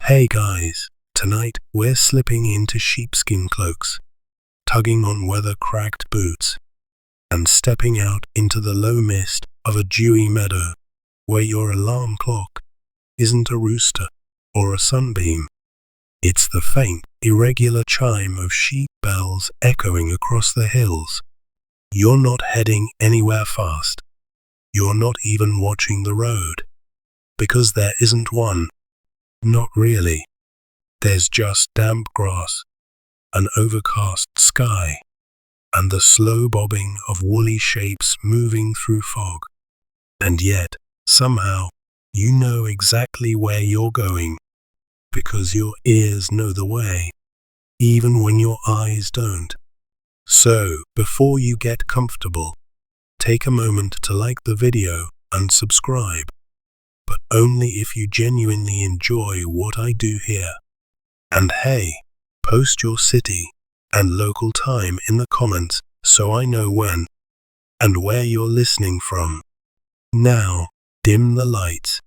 Hey guys, tonight we're slipping into sheepskin cloaks, tugging on weather-cracked boots, and stepping out into the low mist of a dewy meadow where your alarm clock isn't a rooster or a sunbeam. It's the faint, irregular chime of sheep bells echoing across the hills. You're not heading anywhere fast. You're not even watching the road, because there isn't one. Not really. There's just damp grass, an overcast sky, and the slow bobbing of woolly shapes moving through fog. And yet, somehow, you know exactly where you're going, because your ears know the way, even when your eyes don't. So, before you get comfortable, take a moment to like the video and subscribe, but only if you genuinely enjoy what I do here. And hey, post your city and local time in the comments so I know when and where you're listening from. Now, dim the lights,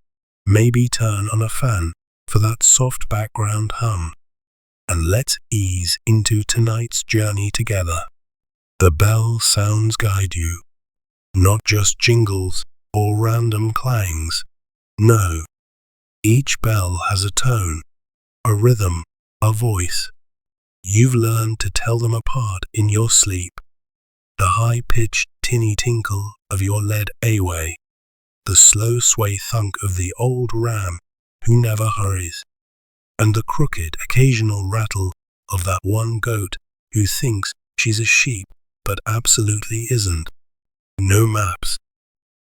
maybe turn on a fan for that soft background hum, and let's ease into tonight's journey together. The bell sounds guide you, not just jingles or random clangs. No, each bell has a tone, a rhythm, a voice. You've learned to tell them apart in your sleep. The high-pitched tinny tinkle of your lead away, the slow sway thunk of the old ram who never hurries, and the crooked occasional rattle of that one goat who thinks she's a sheep but absolutely isn't. No maps,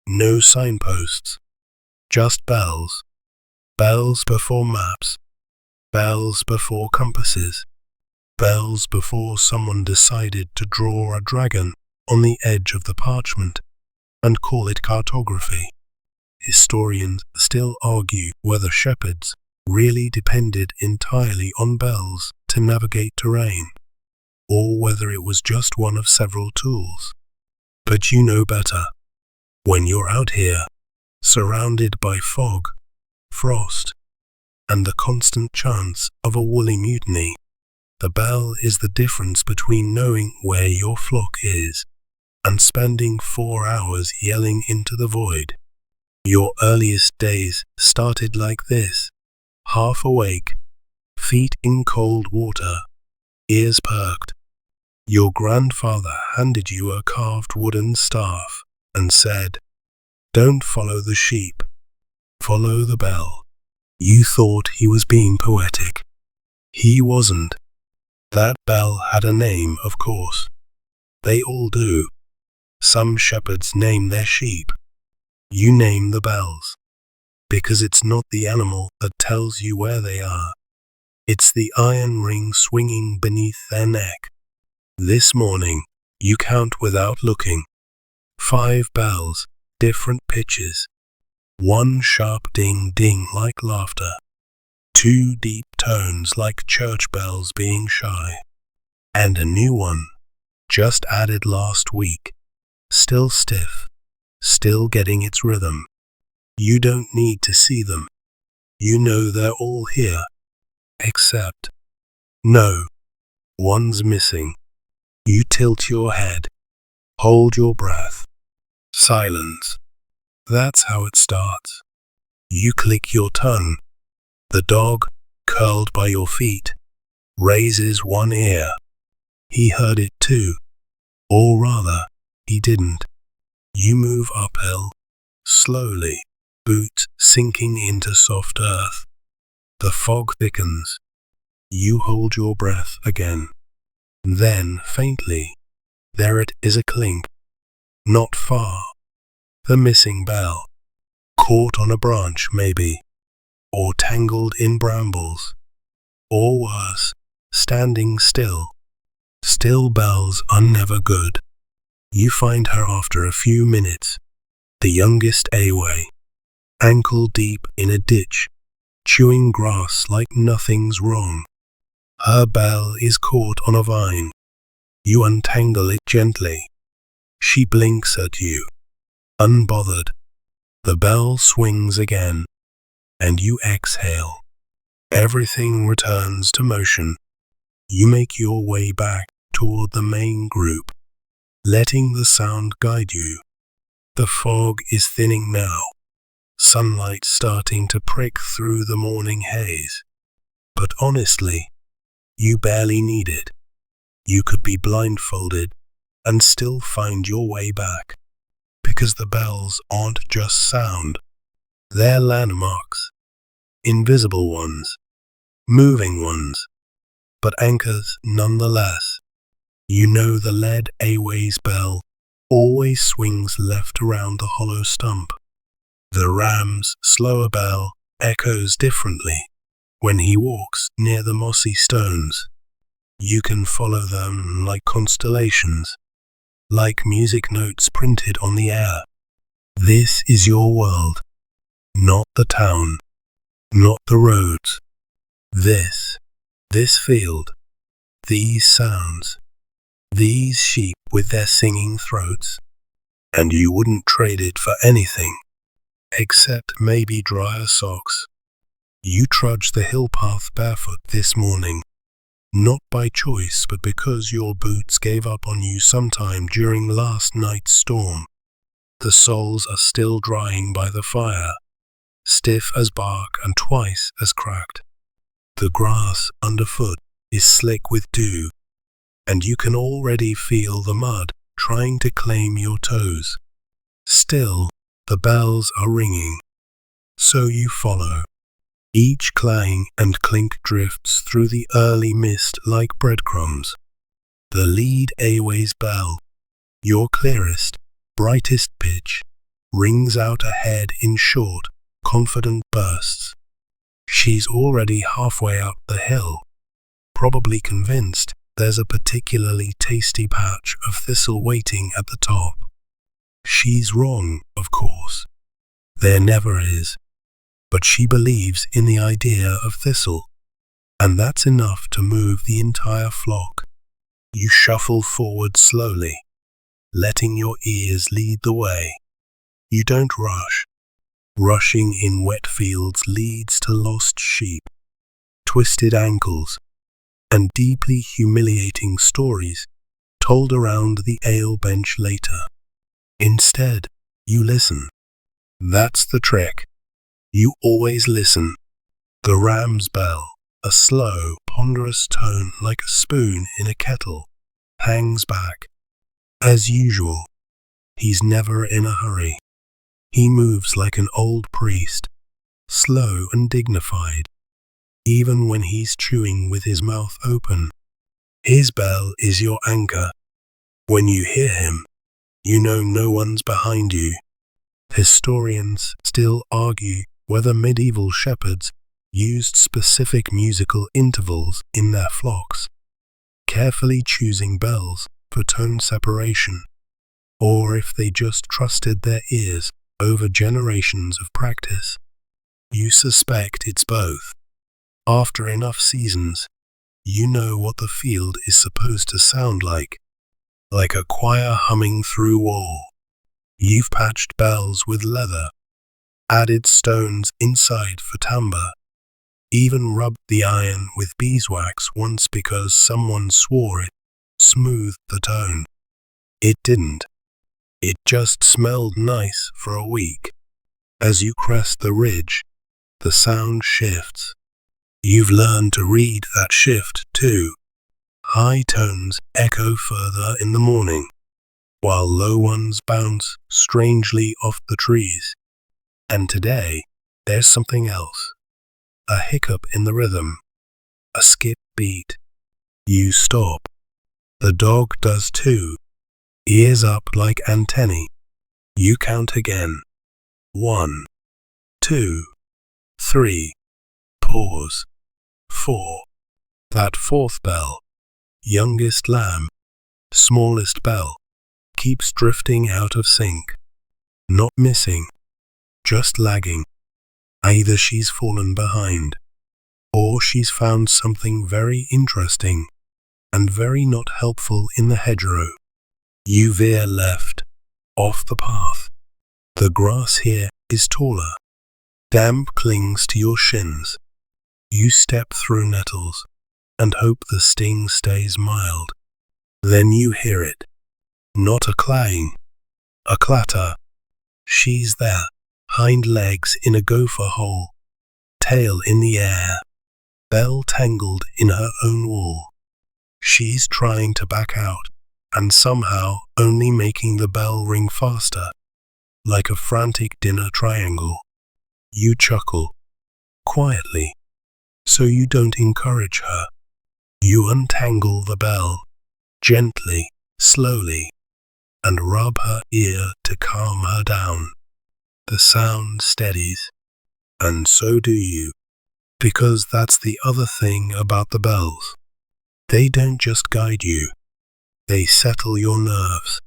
no signposts, just bells. Bells before maps, bells before compasses, bells before someone decided to draw a dragon on the edge of the parchment and call it cartography. Historians still argue whether shepherds really depended entirely on bells to navigate terrain, or whether it was just one of several tools. But you know better. When you're out here, surrounded by fog, frost, and the constant chance of a woolly mutiny, the bell is the difference between knowing where your flock is and spending 4 hours yelling into the void. Your earliest days started like this, half awake, feet in cold water, ears perked. Your grandfather handed you a carved wooden staff and said, "Don't follow the sheep, follow the bell." You thought he was being poetic. He wasn't. That bell had a name, of course. They all do. Some shepherds name their sheep. You name the bells, because it's not the animal that tells you where they are. It's the iron ring swinging beneath their neck. This morning, you count without looking. 5 bells, different pitches. 1 sharp ding-ding like laughter. 2 deep tones like church bells being shy. And a new one, just added last week. Still stiff, still getting its rhythm. You don't need to see them. You know they're all here. Except, no, one's missing. You tilt your head, hold your breath. Silence. That's how it starts. You click your tongue. The dog, curled by your feet, raises one ear. He heard it too. Or rather, he didn't. You move uphill, slowly, boots sinking into soft earth. The fog thickens. You hold your breath again. Then, faintly, there it is, a clink. Not far. The missing bell. Caught on a branch, maybe. Or tangled in brambles. Or worse, standing still. Still bells are never good. You find her after a few minutes. The youngest away. Ankle deep in a ditch, chewing grass like nothing's wrong. Her bell is caught on a vine. You untangle it gently. She blinks at you, unbothered. The bell swings again, and you exhale. Everything returns to motion. You make your way back toward the main group, letting the sound guide you. The fog is thinning now, sunlight starting to prick through the morning haze. But honestly, you barely need it. You could be blindfolded and still find your way back, because the bells aren't just sound. They're landmarks, invisible ones, moving ones, but anchors nonetheless. You know the lead Aways bell always swings left around the hollow stump. The ram's slower bell echoes differently when he walks near the mossy stones. You can follow them like constellations, like music notes printed on the air. This is your world, not the town, not the roads. This field, these sounds, these sheep with their singing throats. And you wouldn't trade it for anything, except maybe drier socks. You trudged the hill path barefoot this morning, not by choice but because your boots gave up on you sometime during last night's storm. The soles are still drying by the fire, stiff as bark and twice as cracked. The grass underfoot is slick with dew, and you can already feel the mud trying to claim your toes. Still, the bells are ringing, so you follow. Each clang and clink drifts through the early mist like breadcrumbs. The lead Aways bell, your clearest, brightest pitch, rings out ahead in short, confident bursts. She's already halfway up the hill, probably convinced there's a particularly tasty patch of thistle waiting at the top. She's wrong, of course. There never is. But she believes in the idea of thistle, and that's enough to move the entire flock. You shuffle forward slowly, letting your ears lead the way. You don't rush. Rushing in wet fields leads to lost sheep, twisted ankles, and deeply humiliating stories told around the ale bench later. Instead, you listen. That's the trick. You always listen. The ram's bell, a slow, ponderous tone like a spoon in a kettle, hangs back. As usual, he's never in a hurry. He moves like an old priest, slow and dignified, even when he's chewing with his mouth open. His bell is your anchor. When you hear him, you know no one's behind you. Historians still argue whether medieval shepherds used specific musical intervals in their flocks, carefully choosing bells for tone separation, or if they just trusted their ears over generations of practice. You suspect it's both. After enough seasons, you know what the field is supposed to sound like a choir humming through wool. You've patched bells with leather, added stones inside for timbre, even rubbed the iron with beeswax once because someone swore it smoothed the tone. It didn't. It just smelled nice for a week. As you crest the ridge, the sound shifts. You've learned to read that shift too. High tones echo further in the morning, while low ones bounce strangely off the trees. And today, there's something else. A hiccup in the rhythm. A skip beat. You stop. The dog does too. Ears up like antennae. You count again. 1, 2, 3. Pause. 4. That fourth bell, youngest lamb, smallest bell, keeps drifting out of sync. Not missing, just lagging. Either she's fallen behind, or she's found something very interesting and very not helpful in the hedgerow. You veer left, off the path. The grass here is taller. Damp clings to your shins. You step through nettles and hope the sting stays mild. Then you hear it. Not a clang, a clatter. She's there, hind legs in a gopher hole, tail in the air, bell tangled in her own wool. She's trying to back out, and somehow only making the bell ring faster, like a frantic dinner triangle. You chuckle, quietly, so you don't encourage her. You untangle the bell, gently, slowly, and rub her ear to calm her down. The sound steadies, and so do you, because that's the other thing about the bells. They don't just guide you, they settle your nerves.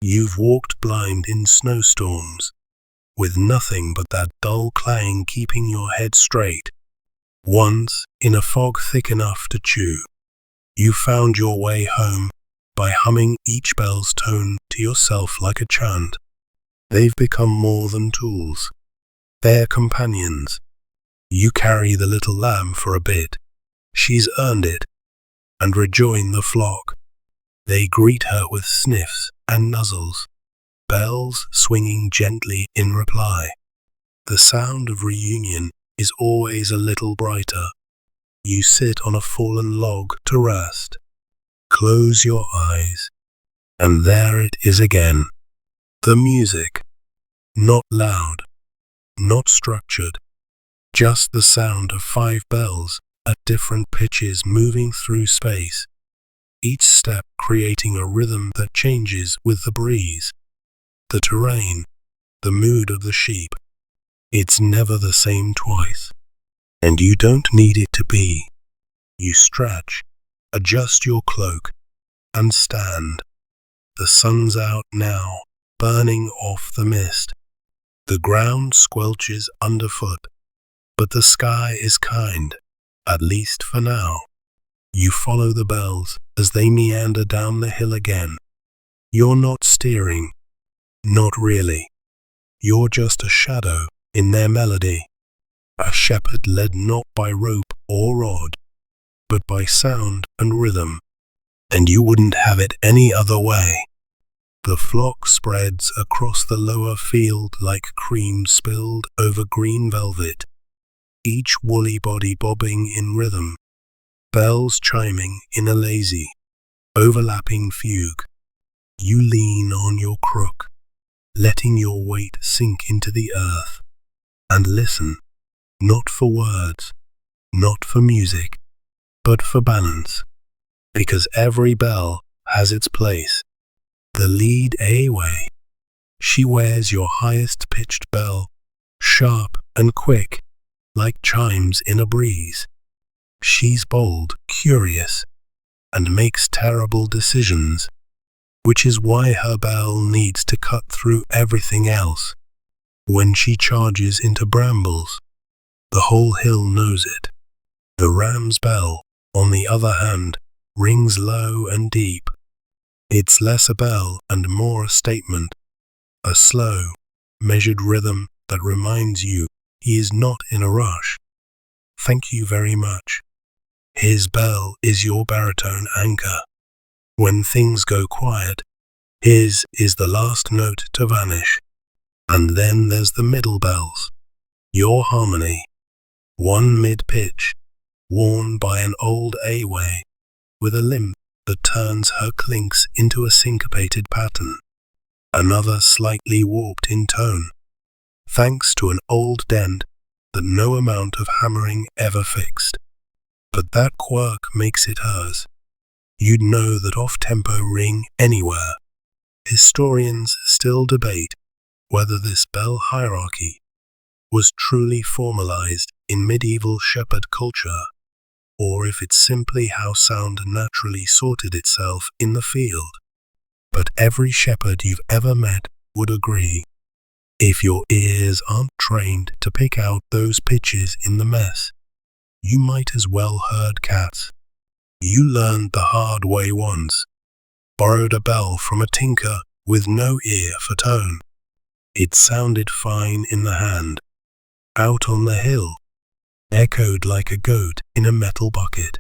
You've walked blind in snowstorms, with nothing but that dull clang keeping your head straight. Once, in a fog thick enough to chew, you found your way home by humming each bell's tone to yourself like a chant. They've become more than tools. They're companions. You carry the little lamb for a bit. She's earned it, and rejoin the flock. They greet her with sniffs and nuzzles, bells swinging gently in reply. The sound of reunion is always a little brighter. You sit on a fallen log to rest. Close your eyes, and there it is again. The music, not loud, not structured, just the sound of 5 bells at different pitches moving through space, each step creating a rhythm that changes with the breeze, the terrain, the mood of the sheep. It's never the same twice, and you don't need it to be. You stretch, adjust your cloak, and stand. The sun's out now, burning off the mist. The ground squelches underfoot, but the sky is kind, at least for now. You follow the bells as they meander down the hill again. You're not steering, not really. You're just a shadow in their melody, a shepherd led not by rope or rod, but by sound and rhythm, and you wouldn't have it any other way. The flock spreads across the lower field like cream spilled over green velvet, each woolly body bobbing in rhythm, bells chiming in a lazy, overlapping fugue. You lean on your crook, letting your weight sink into the earth, and listen, not for words, not for music, but for balance, because every bell has its place. The lead A-way. She wears your highest pitched bell, sharp and quick, like chimes in a breeze. She's bold, curious, and makes terrible decisions, which is why her bell needs to cut through everything else. When she charges into brambles, the whole hill knows it. The ram's bell, on the other hand, rings low and deep. It's less a bell and more a statement, a slow, measured rhythm that reminds you he is not in a rush. Thank you very much. His bell is your baritone anchor. When things go quiet, his is the last note to vanish. And then there's the middle bells, your harmony, one mid-pitch, worn by an old A-way, with a limp that turns her clinks into a syncopated pattern, another slightly warped in tone, thanks to an old dent that no amount of hammering ever fixed. But that quirk makes it hers. You'd know that off-tempo ring anywhere. Historians still debate whether this bell hierarchy was truly formalized in medieval shepherd culture, or if it's simply how sound naturally sorted itself in the field. But every shepherd you've ever met would agree. If your ears aren't trained to pick out those pitches in the mess, you might as well herd cats. You learned the hard way once, borrowed a bell from a tinker with no ear for tone. It sounded fine in the hand, out on the hill, echoed like a goat in a metal bucket.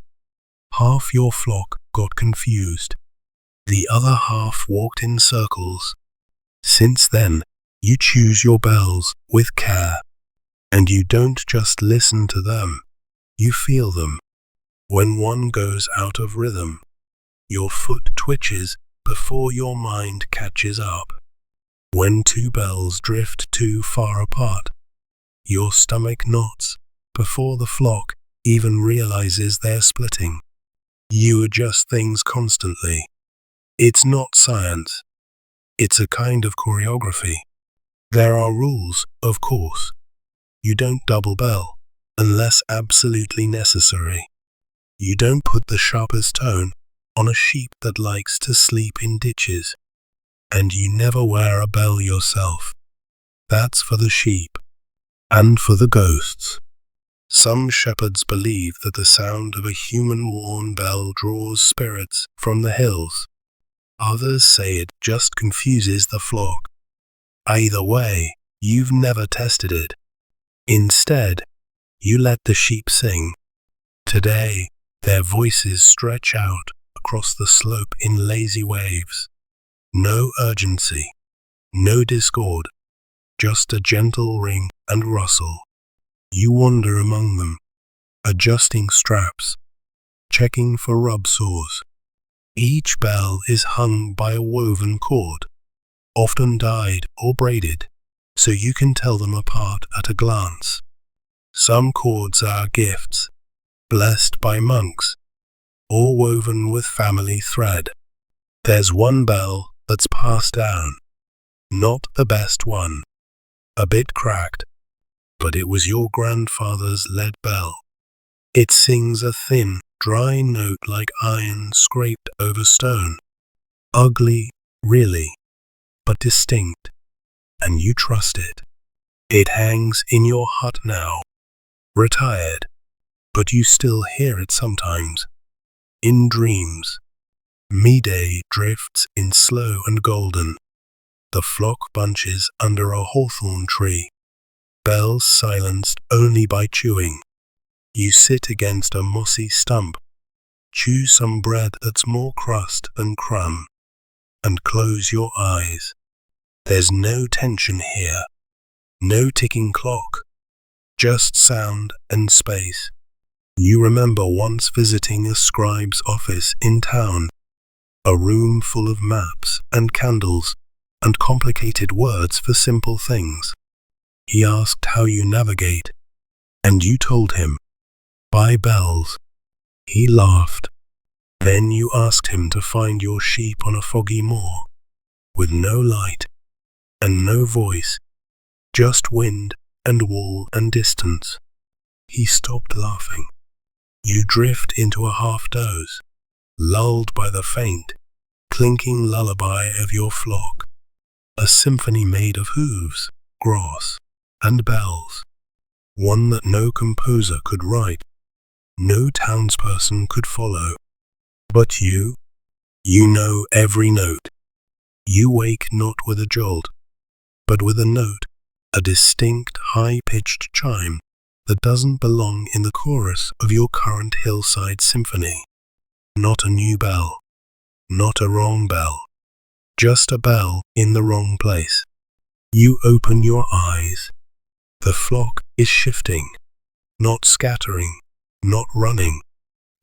Half your flock got confused. The other half walked in circles. Since then, you choose your bells with care. And you don't just listen to them, you feel them. When one goes out of rhythm, your foot twitches before your mind catches up. When two bells drift too far apart, your stomach knots before the flock even realizes they're splitting. You adjust things constantly. It's not science. It's a kind of choreography. There are rules, of course. You don't double bell unless absolutely necessary. You don't put the sharpest tone on a sheep that likes to sleep in ditches. And you never wear a bell yourself. That's for the sheep and for the ghosts. Some shepherds believe that the sound of a human-worn bell draws spirits from the hills. Others say it just confuses the flock. Either way, you've never tested it. Instead, you let the sheep sing. Today, their voices stretch out across the slope in lazy waves. No urgency, no discord, just a gentle ring and rustle. You wander among them, adjusting straps, checking for rub sores. Each bell is hung by a woven cord, often dyed or braided, so you can tell them apart at a glance. Some cords are gifts, blessed by monks, or woven with family thread. There's one bell that's passed down, not the best one, a bit cracked, but it was your grandfather's lead bell. It sings a thin, dry note like iron scraped over stone. Ugly, really, but distinct, and you trust it. It hangs in your hut now, retired, but you still hear it sometimes, in dreams. Midday drifts in slow and golden. The flock bunches under a hawthorn tree, bells silenced only by chewing. You sit against a mossy stump, chew some bread that's more crust than crumb, and close your eyes. There's no tension here, no ticking clock, just sound and space. You remember once visiting a scribe's office in town, a room full of maps and candles and complicated words for simple things. He asked how you navigate, and you told him, by bells. He laughed. Then you asked him to find your sheep on a foggy moor, with no light and no voice, just wind and wall and distance. He stopped laughing. You drift into a half-doze, lulled by the faint, clinking lullaby of your flock, a symphony made of hooves, grass, and bells, one that no composer could write, no townsperson could follow. But you know every note. You wake not with a jolt, but with a note, a distinct high-pitched chime that doesn't belong in the chorus of your current hillside symphony. Not a new bell, not a wrong bell, just a bell in the wrong place. You open your eyes. The flock is shifting, not scattering, not running,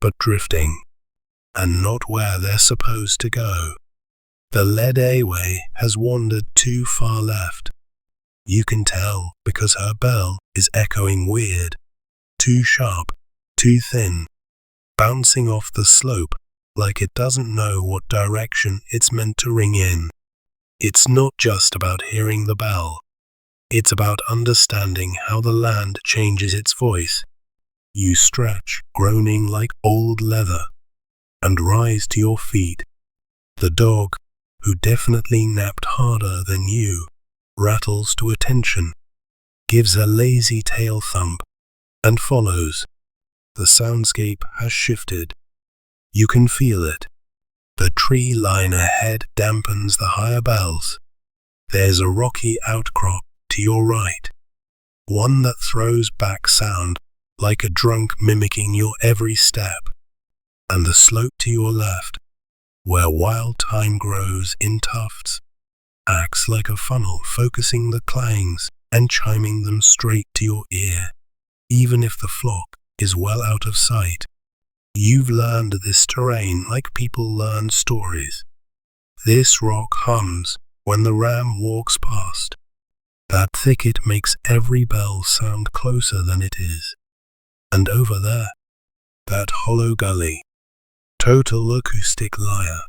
but drifting, and not where they're supposed to go. The lead-away has wandered too far left. You can tell because her bell is echoing weird, too sharp, too thin, bouncing off the slope like it doesn't know what direction it's meant to ring in. It's not just about hearing the bell. It's about understanding how the land changes its voice. You stretch, groaning like old leather, and rise to your feet. The dog, who definitely napped harder than you, rattles to attention, gives a lazy tail thump, and follows. The soundscape has shifted. You can feel it. The tree line ahead dampens the higher bells. There's a rocky outcrop to your right, one that throws back sound like a drunk mimicking your every step, and the slope to your left, where wild thyme grows in tufts, acts like a funnel focusing the clangs and chiming them straight to your ear, even if the flock is well out of sight. You've learned this terrain like people learn stories. This rock hums when the ram walks past. That thicket makes every bell sound closer than it is. And over there, that hollow gully, total acoustic liar.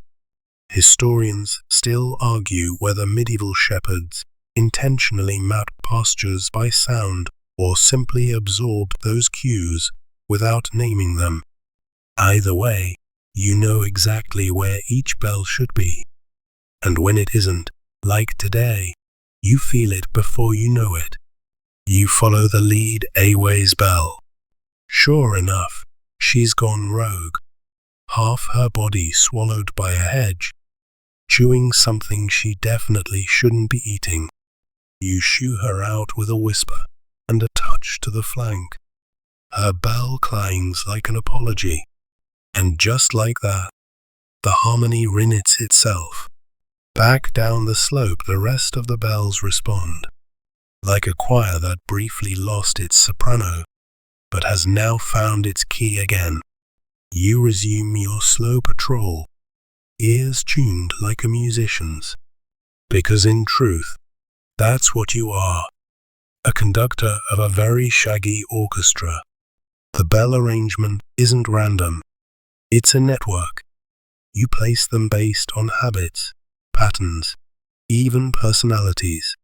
Historians still argue whether medieval shepherds intentionally mapped pastures by sound or simply absorbed those cues without naming them. Either way, you know exactly where each bell should be. And when it isn't, like today, you feel it before you know it. You follow the lead Away's bell. Sure enough, she's gone rogue, half her body swallowed by a hedge, chewing something she definitely shouldn't be eating. You shoo her out with a whisper and a touch to the flank. Her bell clangs like an apology, and just like that, the harmony reknits itself. Back down the slope the rest of the bells respond, like a choir that briefly lost its soprano, but has now found its key again. You resume your slow patrol, ears tuned like a musician's, because in truth, that's what you are, a conductor of a very shaggy orchestra. The bell arrangement isn't random, it's a network. You place them based on habits, patterns, even personalities.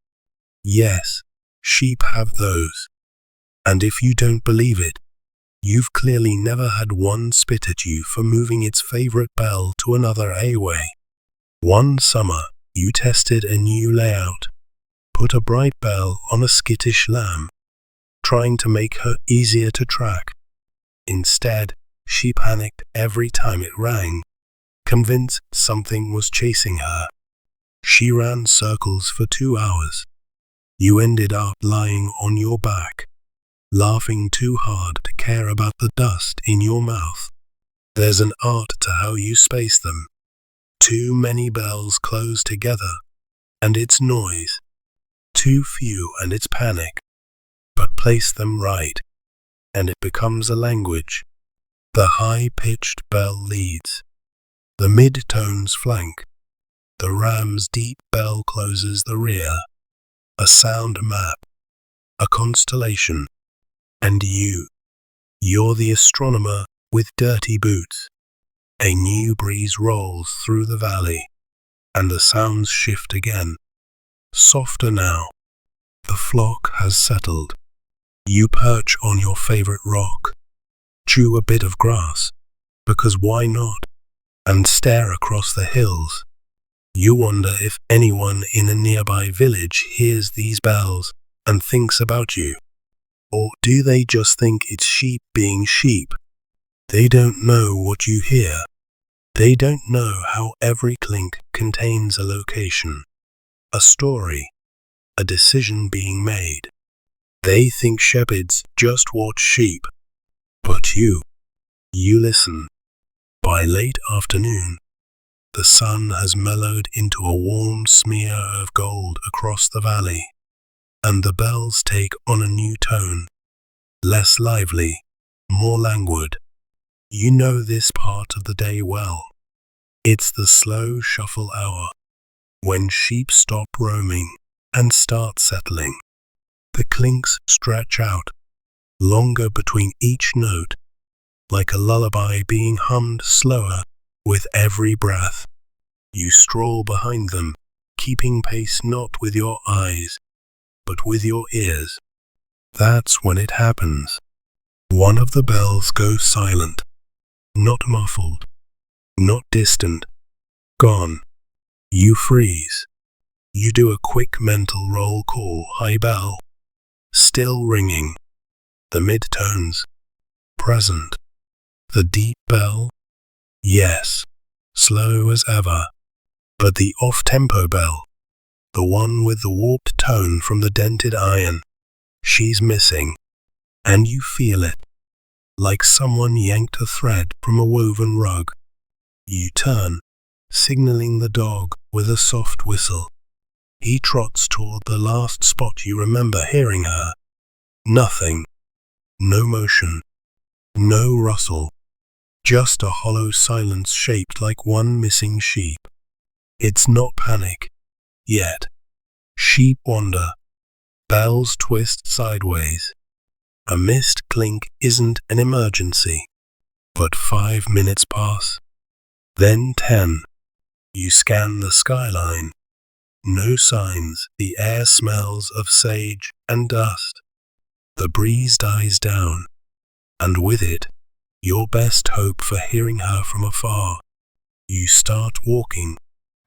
Yes, sheep have those. And if you don't believe it, you've clearly never had one spit at you for moving its favorite bell to another Away. One summer, you tested a new layout. Put a bright bell on a skittish lamb, trying to make her easier to track. Instead, she panicked every time it rang, convinced something was chasing her. She ran circles for 2 hours. You ended up lying on your back, laughing too hard to care about the dust in your mouth. There's an art to how you space them. Too many bells close together, and it's noise. Too few, and it's panic. But place them right, and it becomes a language. The high-pitched bell leads. The mid-tones flank. The ram's deep bell closes the rear. A sound map. A constellation. And you're the astronomer with dirty boots. A new breeze rolls through the valley, and the sounds shift again. Softer now. The flock has settled. You perch on your favorite rock, chew a bit of grass, because why not, and stare across the hills. You wonder if anyone in a nearby village hears these bells and thinks about you. Or do they just think it's sheep being sheep? They don't know what you hear. They don't know how every clink contains a location, a story, a decision being made. They think shepherds just watch sheep. But you listen. By late afternoon, the sun has mellowed into a warm smear of gold across the valley, and the bells take on a new tone, less lively, more languid. You know this part of the day well. It's the slow shuffle hour, when sheep stop roaming and start settling. The clinks stretch out, longer between each note, like a lullaby being hummed slower with every breath. You stroll behind them, keeping pace not with your eyes, but with your ears. That's when it happens. One of the bells goes silent, not muffled, not distant, gone. You freeze. You do a quick mental roll call, high bell, still ringing. The mid-tones, present. The deep bell, yes, slow as ever. But the off-tempo bell, the one with the warped tone from the dented iron, she's missing. And you feel it. like someone yanked a thread from a woven rug. You turn, signaling the dog with a soft whistle. He trots toward the last spot you remember hearing her. Nothing. No motion. No rustle. Just a hollow silence shaped like one missing sheep. It's not panic. Yet. Sheep wander. Bells twist sideways. A missed clink isn't an emergency. But 5 minutes pass. Then 10. You scan the skyline. No signs. The air smells of sage and dust. The breeze dies down, and with it, your best hope for hearing her from afar. You start walking,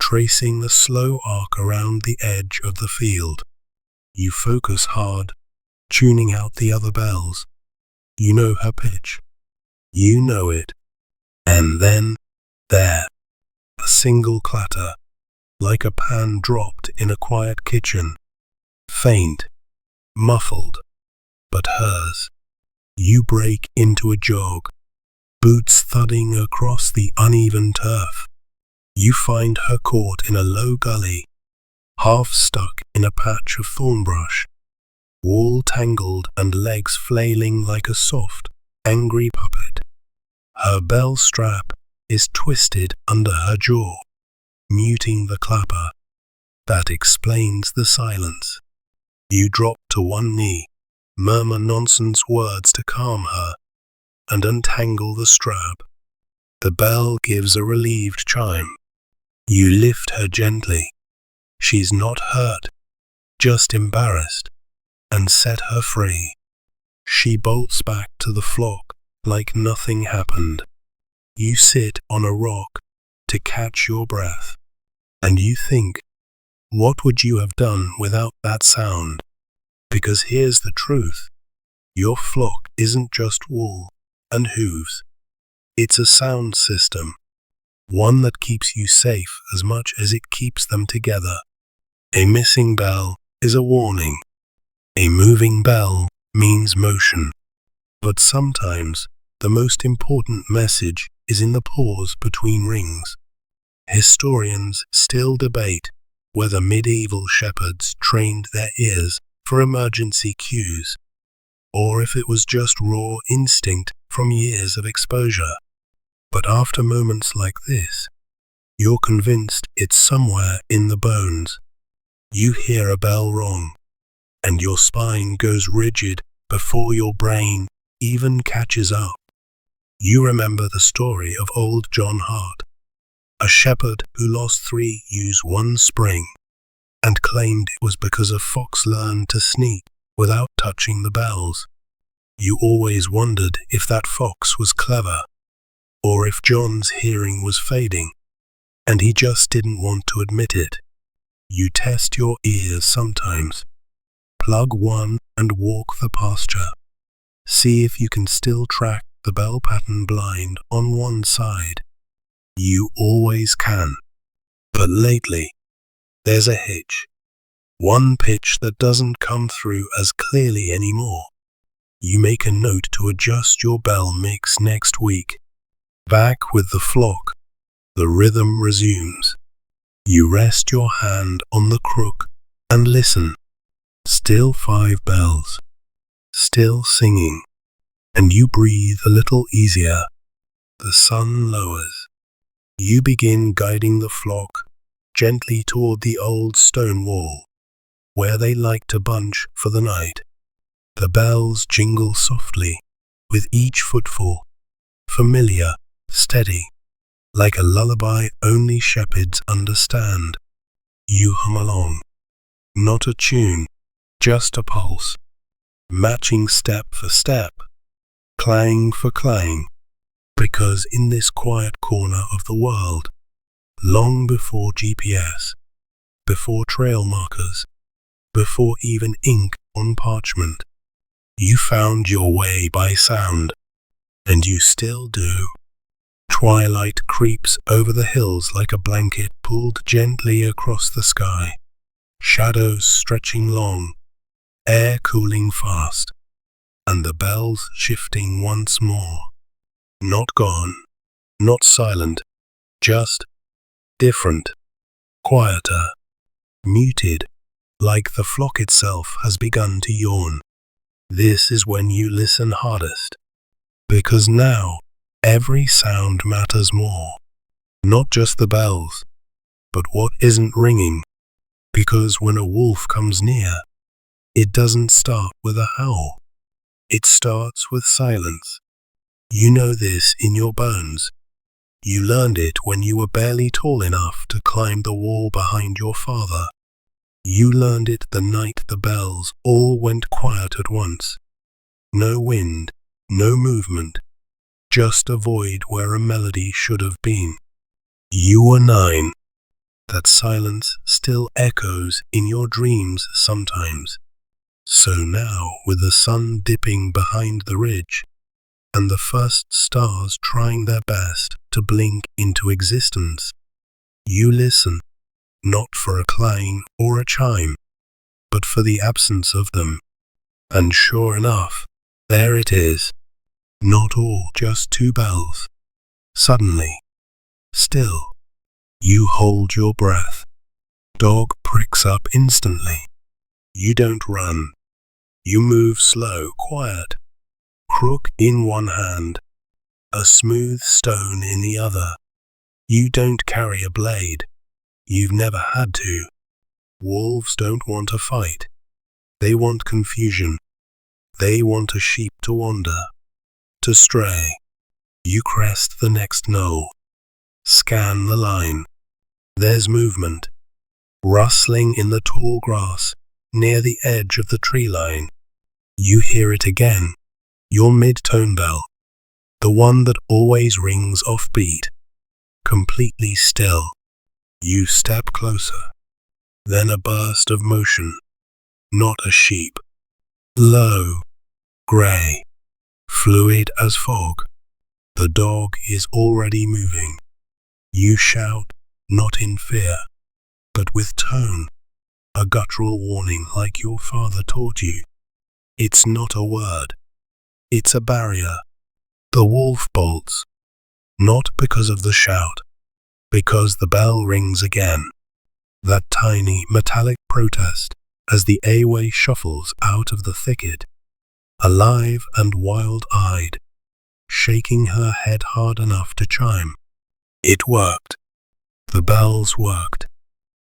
tracing the slow arc around the edge of the field. You focus hard, tuning out the other bells. You know her pitch. You know it. And then, there, a single clatter, like a pan dropped in a quiet kitchen. Faint, muffled, but hers. You break into a jog, boots thudding across the uneven turf. You find her caught in a low gully, half stuck in a patch of thornbrush, wool tangled and legs flailing like a soft, angry puppet. Her bell strap is twisted under her jaw, muting the clapper. That explains the silence. You drop to one knee, murmur nonsense words to calm her, and untangle the strap. The bell gives a relieved chime. You lift her gently. She's not hurt, just embarrassed, and set her free. She bolts back to the flock like nothing happened. You sit on a rock to catch your breath, and you think, what would you have done without that sound? Because here's the truth. Your flock isn't just wool and hooves. It's a sound system, one that keeps you safe as much as it keeps them together. A missing bell is a warning. A moving bell means motion. But sometimes the most important message is in the pause between rings. Historians still debate whether medieval shepherds trained their ears for emergency cues, or if it was just raw instinct from years of exposure. But after moments like this, you're convinced it's somewhere in the bones. You hear a bell wrong, and your spine goes rigid before your brain even catches up. You remember the story of old John Hart, a shepherd who lost 3 ewes one spring, and claimed it was because a fox learned to sneak without touching the bells. You always wondered if that fox was clever, or if John's hearing was fading, and he just didn't want to admit it. You test your ears sometimes. Plug one and walk the pasture. See if you can still track the bell pattern blind on one side. You always can. But lately, there's a hitch. One pitch that doesn't come through as clearly anymore. You make a note to adjust your bell mix next week. Back with the flock, the rhythm resumes. You rest your hand on the crook and listen. Still 5 bells. Still singing. And you breathe a little easier. The sun lowers. You begin guiding the flock gently toward the old stone wall, where they like to bunch for the night. The bells jingle softly with each footfall, familiar, steady, like a lullaby only shepherds understand. You hum along, not a tune, just a pulse, matching step for step, clang for clang, because in this quiet corner of the world, long before GPS, before trail markers, before even ink on parchment, you found your way by sound, and you still do. Twilight creeps over the hills like a blanket pulled gently across the sky, shadows stretching long, air cooling fast, and the bells shifting once more. Not gone, not silent, just different, quieter, muted, like the flock itself has begun to yawn. This is when you listen hardest, because now every sound matters more. Not just the bells, but what isn't ringing, because when a wolf comes near, it doesn't start with a howl. It starts with silence. You know this in your bones. You learned it when you were barely tall enough to climb the wall behind your father. You learned it the night the bells all went quiet at once. No wind, no movement, just a void where a melody should have been. You were 9. That silence still echoes in your dreams sometimes. So now, with the sun dipping behind the ridge, and the first stars trying their best to blink into existence, you listen, not for a clang or a chime, but for the absence of them. And sure enough, there it is. Not all just 2 bells. Suddenly, still, you hold your breath. Dog pricks up instantly. You don't run. You move slow, quiet. Crook in one hand, a smooth stone in the other. You don't carry a blade. You've never had to. Wolves don't want a fight. They want confusion. They want a sheep to wander, to stray. You crest the next knoll. Scan the line. There's movement. Rustling in the tall grass near the edge of the tree line. You hear it again. Your mid-tone bell. The one that always rings off-beat. Completely still. You step closer. Then a burst of motion. Not a sheep. Low, grey, fluid as fog. The dog is already moving. You shout, not in fear, but with tone, a guttural warning like your father taught you. It's not a word. It's a barrier. The wolf bolts, not because of the shout, because the bell rings again. That tiny metallic protest as the A-way shuffles out of the thicket, alive and wild-eyed, shaking her head hard enough to chime. It worked. The bells worked.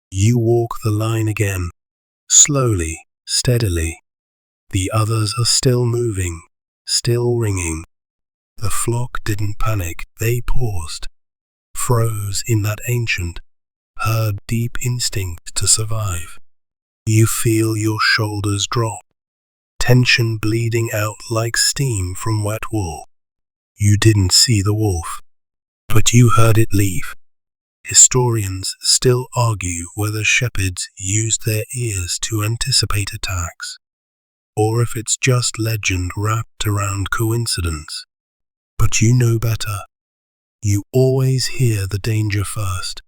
You walk the line again, slowly, steadily. The others are still moving, still ringing. The flock didn't panic, they paused, froze in that ancient, herd deep instinct to survive. You feel your shoulders drop, tension bleeding out like steam from wet wool. You didn't see the wolf, but you heard it leave. Historians still argue whether shepherds used their ears to anticipate attacks, or if it's just legend wrapped around coincidence. But you know better. You always hear the danger first.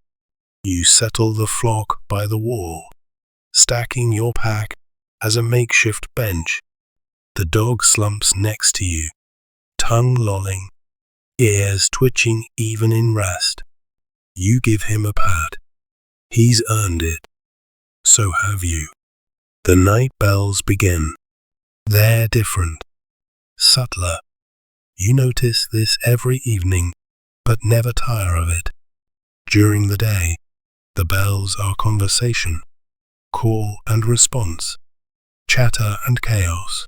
You settle the flock by the wall, stacking your pack as a makeshift bench. The dog slumps next to you, tongue lolling, ears twitching even in rest. You give him a pat. He's earned it. So have you. The night bells begin. They're different, subtler. You notice this every evening, but never tire of it. During the day, the bells are conversation, call and response, chatter and chaos.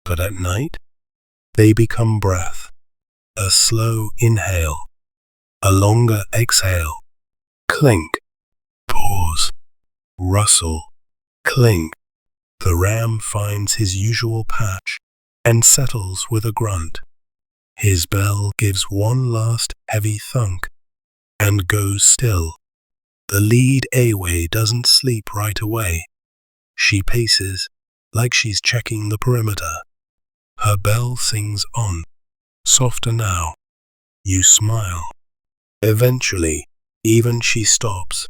But at night, they become breath, a slow inhale, a longer exhale, clink, pause, rustle, clink. The ram finds his usual patch and settles with a grunt. His bell gives one last heavy thunk and goes still. The lead A-way doesn't sleep right away. She paces like she's checking the perimeter. Her bell sings on, softer now. You smile. Eventually, even she stops.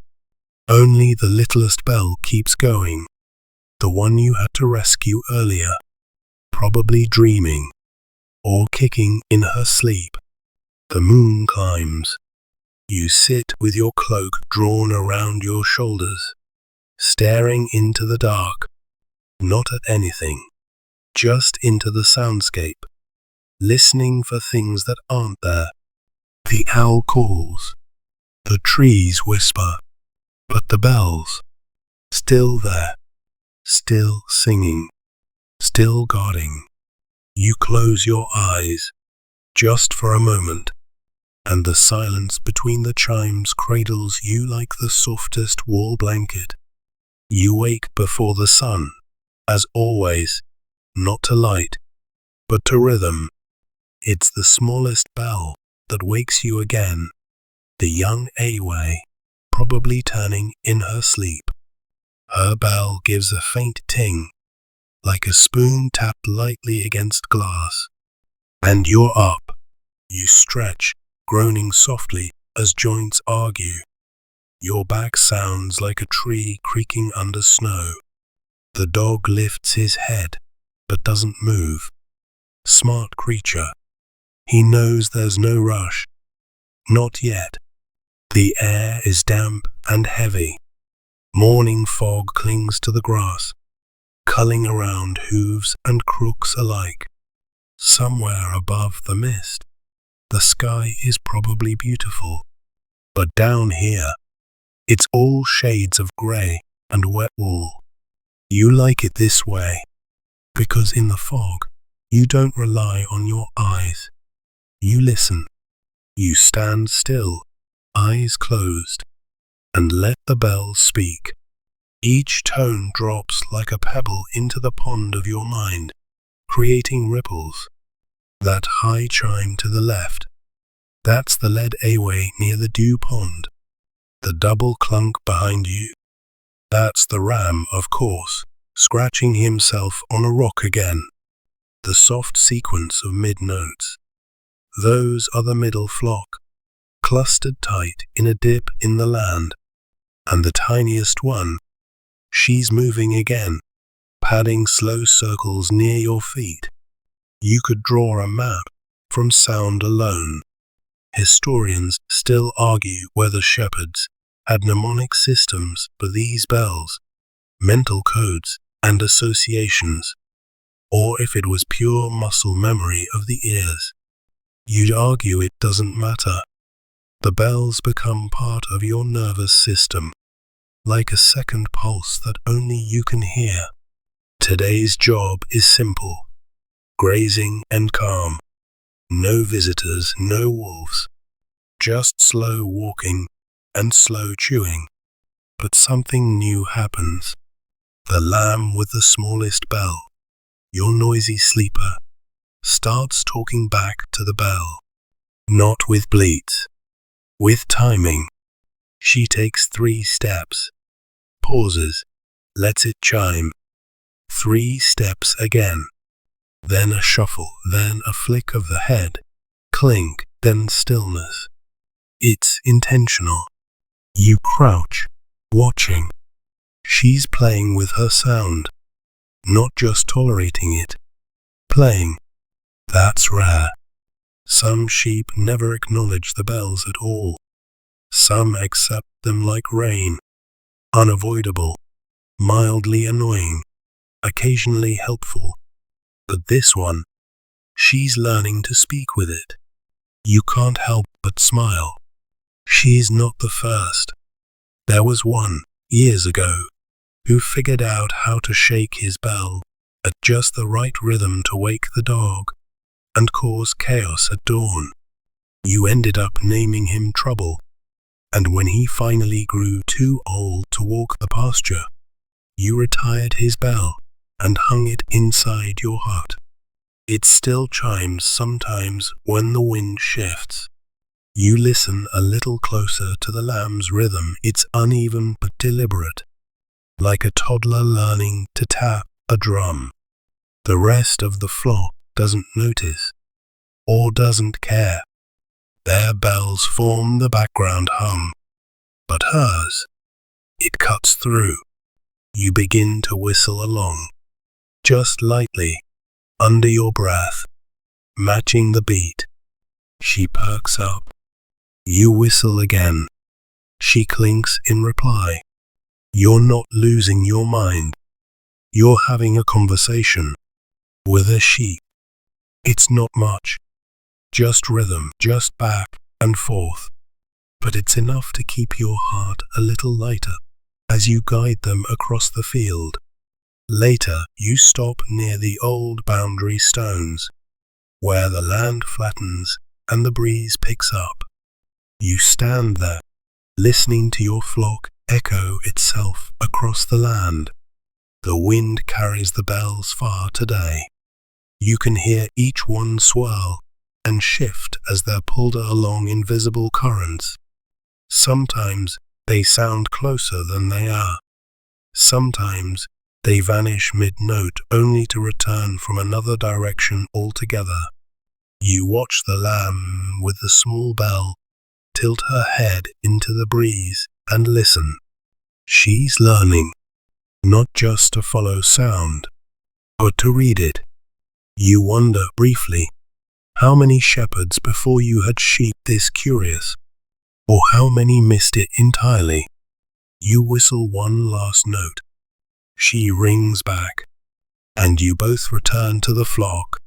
Only the littlest bell keeps going, the one you had to rescue earlier. probably dreaming or kicking in her sleep. The moon climbs. You sit with your cloak drawn around your shoulders, staring into the dark, not at anything, just into the soundscape, listening for things that aren't there. The owl calls, the trees whisper, but the bells, still there, still singing, still guarding. You close your eyes, just for a moment, and the silence between the chimes cradles you like the softest wall blanket. You wake before the sun, as always, not to light, but to rhythm. It's the smallest bell that wakes you again, the young Away, probably turning in her sleep. Her bell gives a faint ting, like a spoon tapped lightly against glass. And you're up. You stretch, groaning softly as joints argue. Your back sounds like a tree creaking under snow. The dog lifts his head, but doesn't move. Smart creature. He knows there's no rush. Not yet. The air is damp and heavy. Morning fog clings to the grass, culling around hooves and crooks alike. Somewhere above the mist, the sky is probably beautiful. But down here, it's all shades of grey and wet wool. You like it this way, because in the fog, you don't rely on your eyes. You listen. You stand still, eyes closed, and let the bells speak. Each tone drops like a pebble into the pond of your mind, creating ripples. That high chime to the left, that's the lead Away near the dew pond. The double clunk behind you, that's the ram, of course, scratching himself on a rock again. The soft sequence of mid-notes, those are the middle flock, clustered tight in a dip in the land. And the tiniest one, she's moving again, padding slow circles near your feet. You could draw a map from sound alone. Historians still argue whether shepherds had mnemonic systems for these bells, mental codes and associations, or if it was pure muscle memory of the ears. You'd argue it doesn't matter. The bells become part of your nervous system, like a second pulse that only you can hear. Today's job is simple, grazing and calm. No visitors, no wolves, just slow walking and slow chewing. But something new happens. The lamb with the smallest bell, your noisy sleeper, starts talking back to the bell. Not with bleats, with timing. She takes 3 steps, pauses, lets it chime. 3 steps again. Then a shuffle, then a flick of the head, clink, then stillness. It's intentional. You crouch, watching. She's playing with her sound, not just tolerating it. Playing. That's rare. Some sheep never acknowledge the bells at all. Some accept them like rain, unavoidable, mildly annoying, occasionally helpful. But this one, she's learning to speak with it. You can't help but smile. She's not the first. There was one, years ago, who figured out how to shake his bell at just the right rhythm to wake the dog and cause chaos at dawn. You ended up naming him Trouble, and when he finally grew too old to walk the pasture, you retired his bell and hung it inside your hut. It still chimes sometimes when the wind shifts. You listen a little closer to the lamb's rhythm. It's uneven but deliberate, like a toddler learning to tap a drum. The rest of the flock doesn't notice, or doesn't care. Their bells form the background hum, but hers, it cuts through. You begin to whistle along, just lightly, under your breath, matching the beat. She perks up. You whistle again. She clinks in reply. You're not losing your mind. You're having a conversation with a sheep. It's not much, just rhythm, just back and forth. But it's enough to keep your heart a little lighter as you guide them across the field. Later, you stop near the old boundary stones, where the land flattens and the breeze picks up. You stand there, listening to your flock echo itself across the land. The wind carries the bells far today. You can hear each one swirl and shift as they're pulled along invisible currents. Sometimes they sound closer than they are. Sometimes they vanish mid-note only to return from another direction altogether. You watch the lamb with the small bell tilt her head into the breeze and listen. She's learning, not just to follow sound, but to read it. You wonder briefly, how many shepherds before you had sheep this curious, or how many missed it entirely? You whistle one last note. She rings back, and you both return to the flock.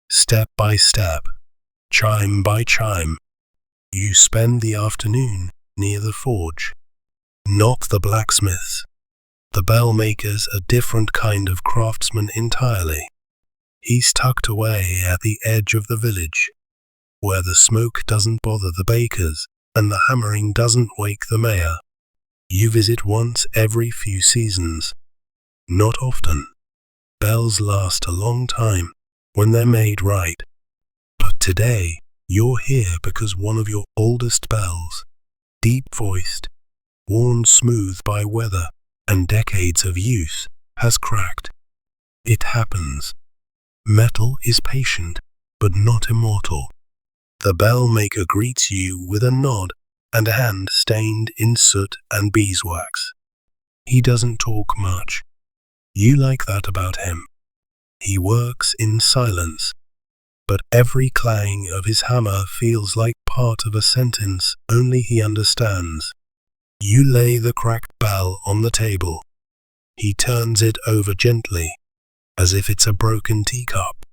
Step by step, chime by chime, you spend the afternoon near the forge. Not the blacksmith's. The bell maker's a different kind of craftsman entirely. He's tucked away at the edge of the village, where the smoke doesn't bother the bakers and the hammering doesn't wake the mayor. You visit once every few seasons. Not often. Bells last a long time when they're made right. But today, you're here because one of your oldest bells, deep-voiced, worn smooth by weather and decades of use, has cracked. It happens. Metal is patient, but not immortal. The bell maker greets you with a nod and a hand stained in soot and beeswax. He doesn't talk much. You like that about him. He works in silence, but every clang of his hammer feels like part of a sentence only he understands. You lay the cracked bell on the table. He turns it over gently, as if it's a broken teacup.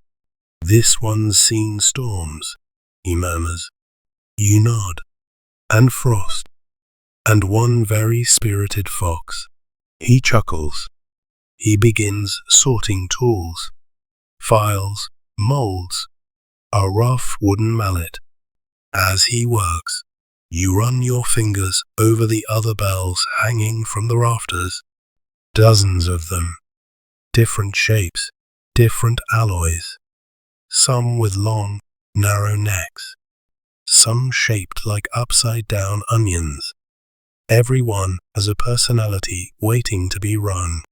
This one's seen storms, he murmurs. You nod. And frost. And one very spirited fox. He chuckles. He begins sorting tools. Files, molds, a rough wooden mallet. As he works, you run your fingers over the other bells hanging from the rafters. Dozens of them. Different shapes, different alloys. Some with long, narrow necks. Some shaped like upside-down onions. Every one has a personality waiting to be rung.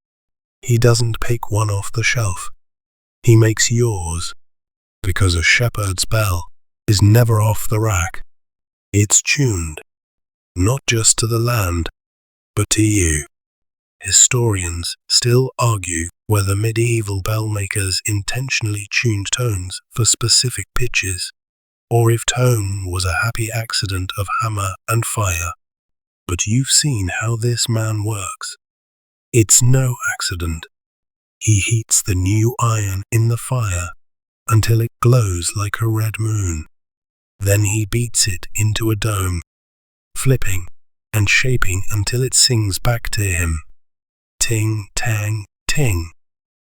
He doesn't pick one off the shelf. He makes yours, because a shepherd's bell is never off the rack. It's tuned, not just to the land, but to you. Historians still argue whether medieval bell makers intentionally tuned tones for specific pitches, or if tone was a happy accident of hammer and fire. But you've seen how this man works. It's no accident. He heats the new iron in the fire until it glows like a red moon. Then he beats it into a dome, flipping and shaping until it sings back to him. Ting, tang, ting,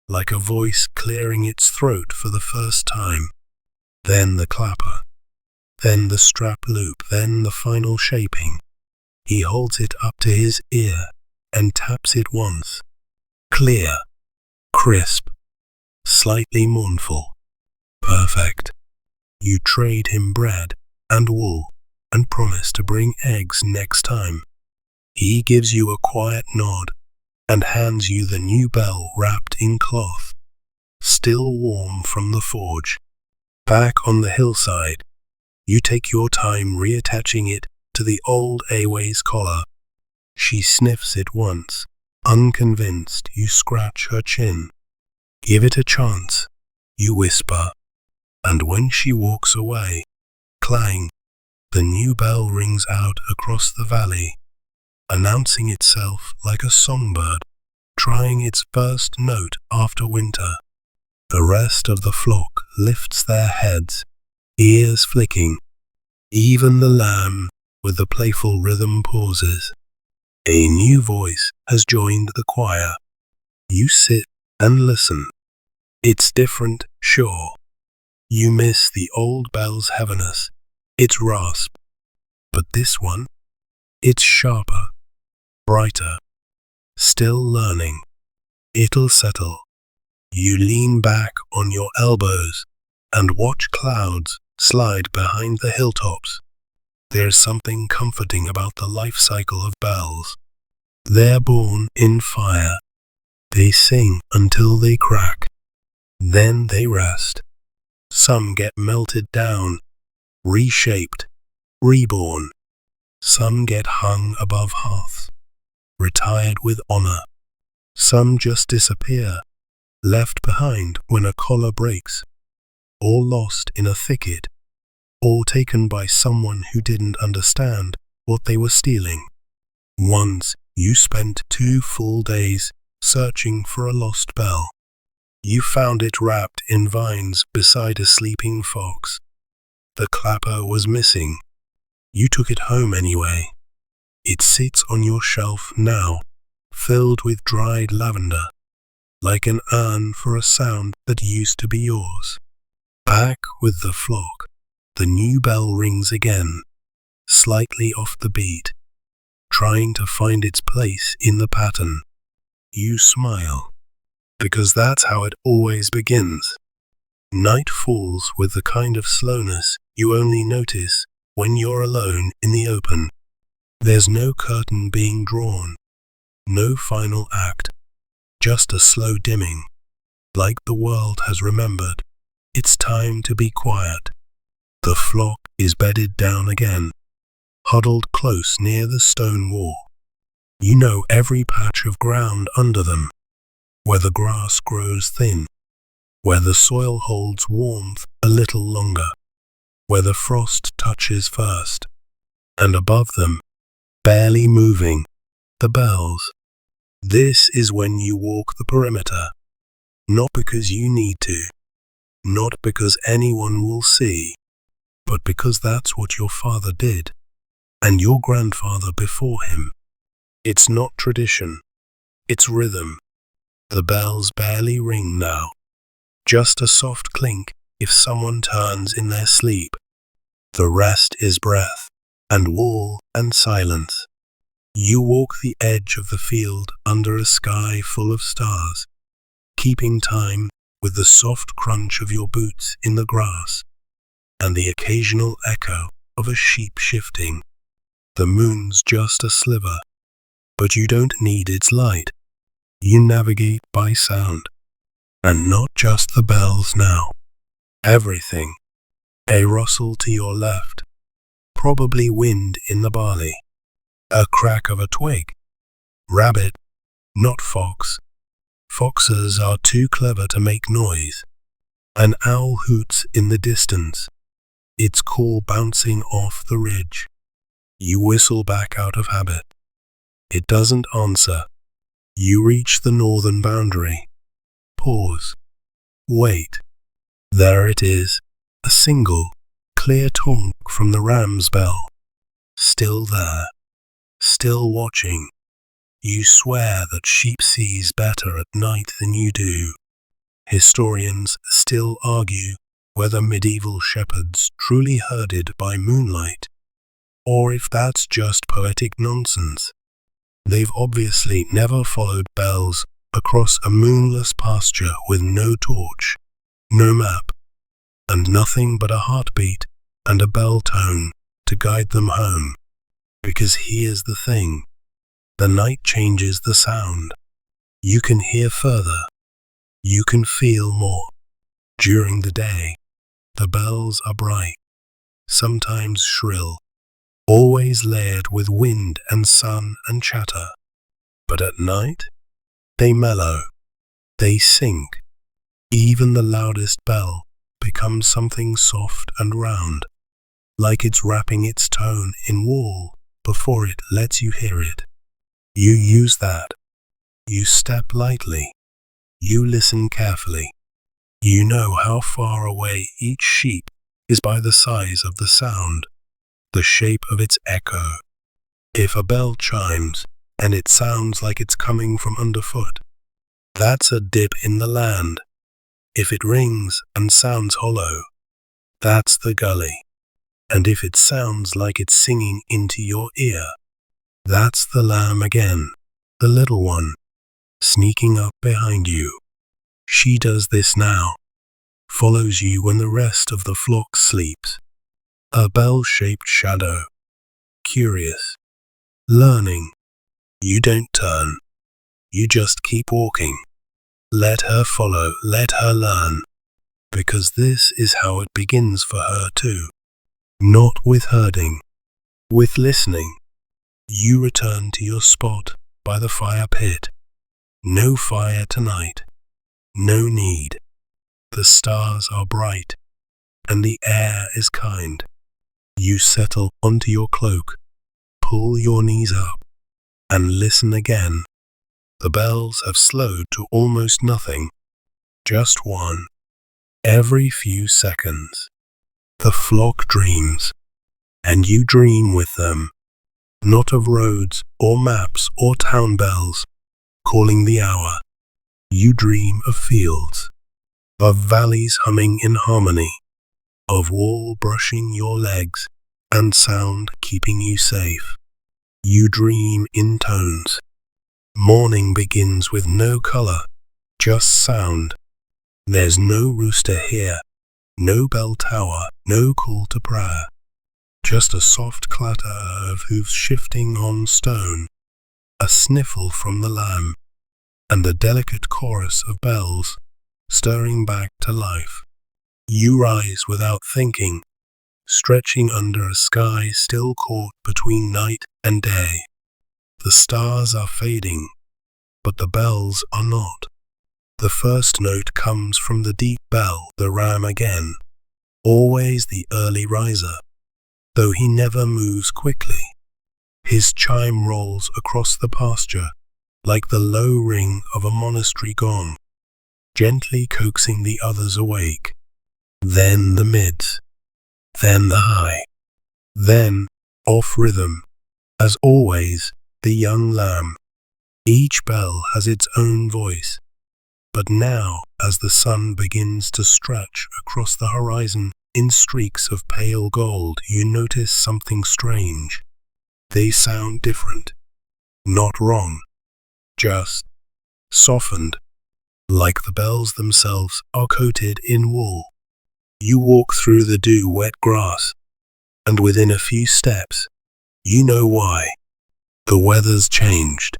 like a voice clearing its throat for the first time. Then the clapper, then the strap loop, then the final shaping. He holds it up to his ear and taps it once. Clear, crisp, slightly mournful. Perfect. You trade him bread and wool and promise to bring eggs next time. He gives you a quiet nod and hands you the new bell wrapped in cloth, still warm from the forge. Back on the hillside, you take your time reattaching it to the old Away's collar. She sniffs it once. Unconvinced, you scratch her chin. Give it a chance. You whisper, and when she walks away, clang, the new bell rings out across the valley, announcing itself like a songbird trying its first note after winter. The rest of the flock lifts their heads, ears flicking. Even the lamb with the playful rhythm pauses. A new voice has joined the choir. You sit and listen. It's different, sure. You miss the old bell's heaviness, its rasp. But this one, it's sharper, brighter, still learning. It'll settle. You lean back on your elbows and watch clouds slide behind the hilltops. There's something comforting about the life cycle of bells. They're born in fire. They sing until they crack. Then they rest. Some get melted down, reshaped, reborn. Some get hung above hearths, retired with honor. Some just disappear, left behind when a collar breaks, or lost in a thicket, or taken by someone who didn't understand what they were stealing. Once you spent 2 full days searching for a lost bell. You found it wrapped in vines beside a sleeping fox. The clapper was missing. You took it home anyway. It sits on your shelf now, filled with dried lavender, like an urn for a sound that used to be yours. Back with the flock, the new bell rings again, slightly off the beat, trying to find its place in the pattern. You smile, because that's how it always begins. Night falls with the kind of slowness you only notice when you're alone in the open. There's no curtain being drawn, no final act, just a slow dimming, like the world has remembered. It's time to be quiet. The flock is bedded down again, huddled close near the stone wall. You know every patch of ground under them, where the grass grows thin, where the soil holds warmth a little longer, where the frost touches first, and above them, barely moving, the bells. This is when you walk the perimeter, not because you need to, not because anyone will see, but because that's what your father did, and your grandfather before him. It's not tradition, it's rhythm. The bells barely ring now, just a soft clink if someone turns in their sleep. The rest is breath, and wall and silence. You walk the edge of the field under a sky full of stars, keeping time with the soft crunch of your boots in the grass, and the occasional echo of a sheep shifting. The moon's just a sliver, but you don't need its light. You navigate by sound, and not just the bells now. Everything. A rustle to your left, probably wind in the barley. A crack of a twig. Rabbit, not fox. Foxes are too clever to make noise. An owl hoots in the distance, its call bouncing off the ridge. You whistle back out of habit. It doesn't answer. You reach the northern boundary. Pause. Wait. There it is, a single, clear tonk from the ram's bell. Still there, still watching. You swear that sheep sees better at night than you do. Historians still argue whether medieval shepherds truly herded by moonlight, or if that's just poetic nonsense. They've obviously never followed bells across a moonless pasture with no torch, no map, and nothing but a heartbeat and a bell tone to guide them home. Because here's the thing, the night changes the sound. You can hear further, you can feel more. During the day, the bells are bright, sometimes shrill, always layered with wind and sun and chatter. But at night, they mellow, they sink, Even the loudest bell becomes something soft and round, like it's wrapping its tone in wool before it lets you hear it. You use that. You step lightly. You listen carefully. You know how far away each sheep is by the size of the sound, the shape of its echo. If a bell chimes and it sounds like it's coming from underfoot, that's a dip in the land. If it rings and sounds hollow, that's the gully. And if it sounds like it's singing into your ear, that's the lamb again, the little one, sneaking up behind you. She does this now, follows you when the rest of the flock sleeps. A bell-shaped shadow, curious, learning. You don't turn, you just keep walking. Let her follow, let her learn, because this is how it begins for her too. Not with herding, with listening. You return to your spot by the fire pit. No fire tonight, no need. The stars are bright, and the air is kind. You settle onto your cloak, pull your knees up, and listen again. The bells have slowed to almost nothing, just one, every few seconds. The flock dreams, and you dream with them, not of roads or maps or town bells calling the hour. You dream of fields, of valleys humming in harmony, of wool brushing your legs and sound keeping you safe. You dream in tones. Morning begins with no color, just sound. There's no rooster here, no bell tower, no call to prayer. Just a soft clatter of hooves shifting on stone, a sniffle from the lamb, and a delicate chorus of bells stirring back to life. You rise without thinking, stretching under a sky still caught between night and day. The stars are fading, but the bells are not. The first note comes from the deep bell, the ram again, always the early riser, though he never moves quickly. His chime rolls across the pasture like the low ring of a monastery gong, gently coaxing the others awake. Then the mids, then the high, then, off rhythm, as always, the young lamb. Each bell has its own voice, but now, as the sun begins to stretch across the horizon in streaks of pale gold, you notice something strange. They sound different, not wrong, just softened, like the bells themselves are coated in wool. You walk through the dew-wet grass, and within a few steps, you know why. The weather's changed.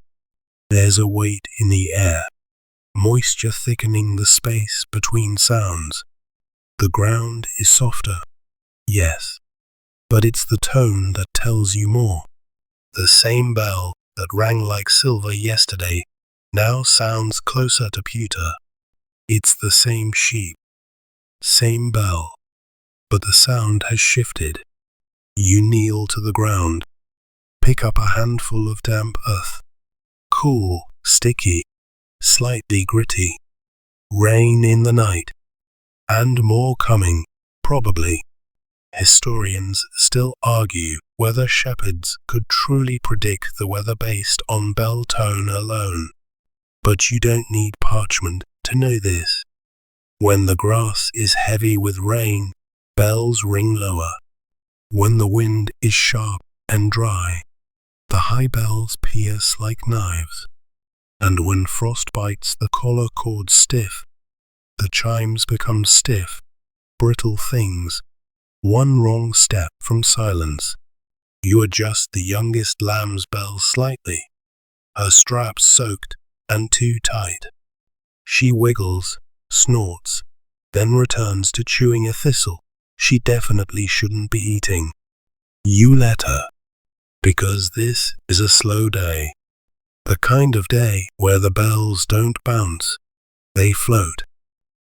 There's a weight in the air, moisture thickening the space between sounds. The ground is softer, yes, but it's the tone that tells you more. The same bell that rang like silver yesterday now sounds closer to pewter. It's the same sheep, same bell, but the sound has shifted. You kneel to the ground, pick up a handful of damp earth, cool, sticky, slightly gritty. Rain in the night, and more coming, probably. Historians still argue whether shepherds could truly predict the weather based on bell tone alone. But you don't need parchment to know this. When the grass is heavy with rain, bells ring lower. When the wind is sharp and dry, the high bells pierce like knives. And when frost bites the collar cord stiff, the chimes become stiff, brittle things, one wrong step from silence. You adjust the youngest lamb's bell slightly, her straps soaked and too tight. She wiggles, snorts, then returns to chewing a thistle she definitely shouldn't be eating. You let her, because this is a slow day. The kind of day where the bells don't bounce, they float.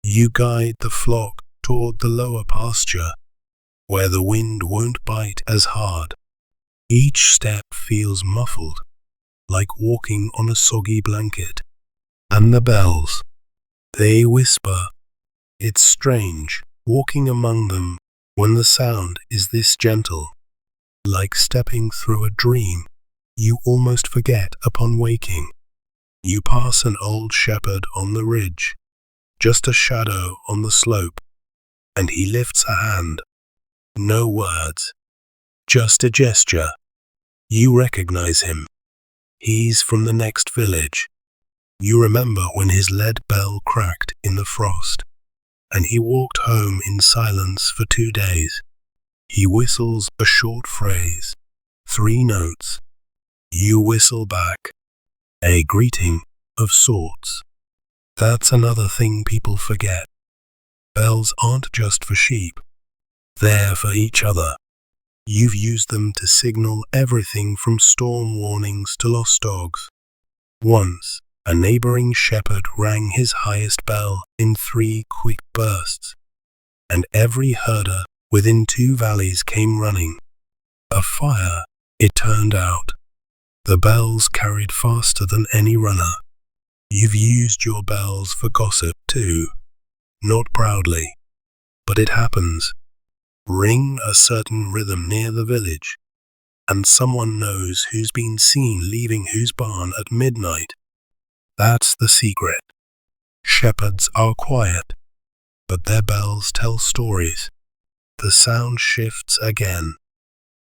You guide the flock toward the lower pasture, where the wind won't bite as hard. Each step feels muffled, like walking on a soggy blanket. And the bells, they whisper. It's strange, walking among them when the sound is this gentle, like stepping through a dream you almost forget upon waking. You pass an old shepherd on the ridge, just a shadow on the slope, and he lifts a hand. No words, just a gesture. You recognize him. He's from the next village. You remember when his lead bell cracked in the frost, and he walked home in silence for 2 days. He whistles a short phrase, 3 notes. You whistle back, a greeting of sorts. That's another thing people forget. Bells aren't just for sheep. They're for each other. You've used them to signal everything from storm warnings to lost dogs. Once, a neighboring shepherd rang his highest bell in 3 quick bursts, and every herder within 2 valleys came running. A fire, it turned out. The bells carried faster than any runner. You've used your bells for gossip too. Not proudly, but it happens. Ring a certain rhythm near the village, and someone knows who's been seen leaving whose barn at midnight. That's the secret. Shepherds are quiet, but their bells tell stories. The sound shifts again.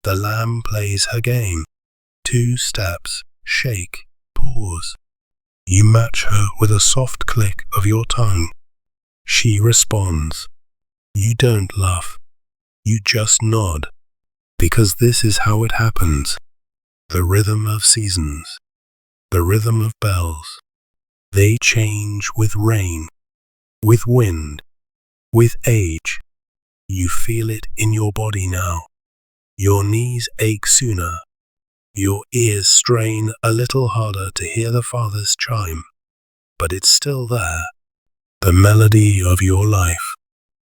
The lamb plays her game. 2 steps, shake, pause. You match her with a soft click of your tongue. She responds. You don't laugh. You just nod. Because this is how it happens. The rhythm of seasons. The rhythm of bells. They change with rain, with wind, with age. You feel it in your body now. Your knees ache sooner. Your ears strain a little harder to hear the farthest chime. But it's still there. The melody of your life,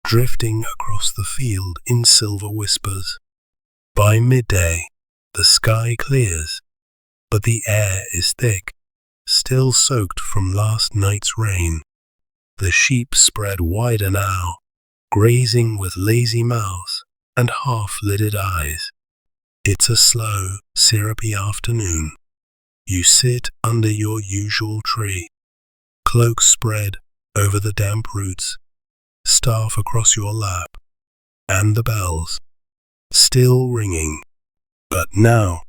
drifting across the field in silver whispers. By midday, the sky clears, but the air is thick, still soaked from last night's rain. The sheep spread wider now, grazing with lazy mouths and half-lidded eyes. It's a slow, syrupy afternoon. You sit under your usual tree, cloak spread over the damp roots, staff across your lap, and the bells, still ringing. But now,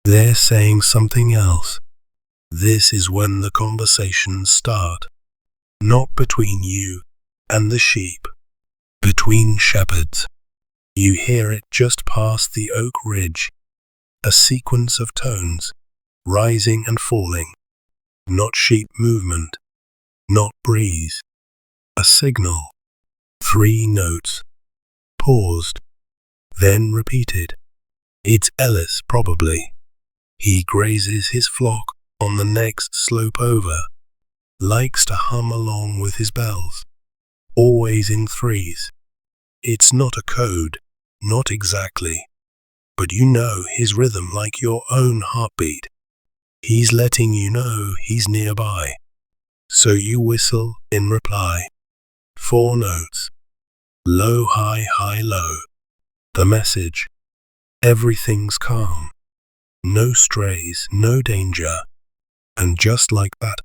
they're saying something else. This is when the conversations start. Not between you and the sheep, between shepherds. You hear it just past the oak ridge, a sequence of tones, rising and falling. Not sheep movement, not breeze. A signal. 3 notes. Paused, then repeated. It's Ellis, probably. He grazes his flock on the next slope over, likes to hum along with his bells, always in 3s. It's not a code, not exactly, but you know his rhythm like your own heartbeat. He's letting you know he's nearby. So you whistle in reply. 4 notes. Low, high, high, low. The message. Everything's calm. No strays, no danger. And just like that,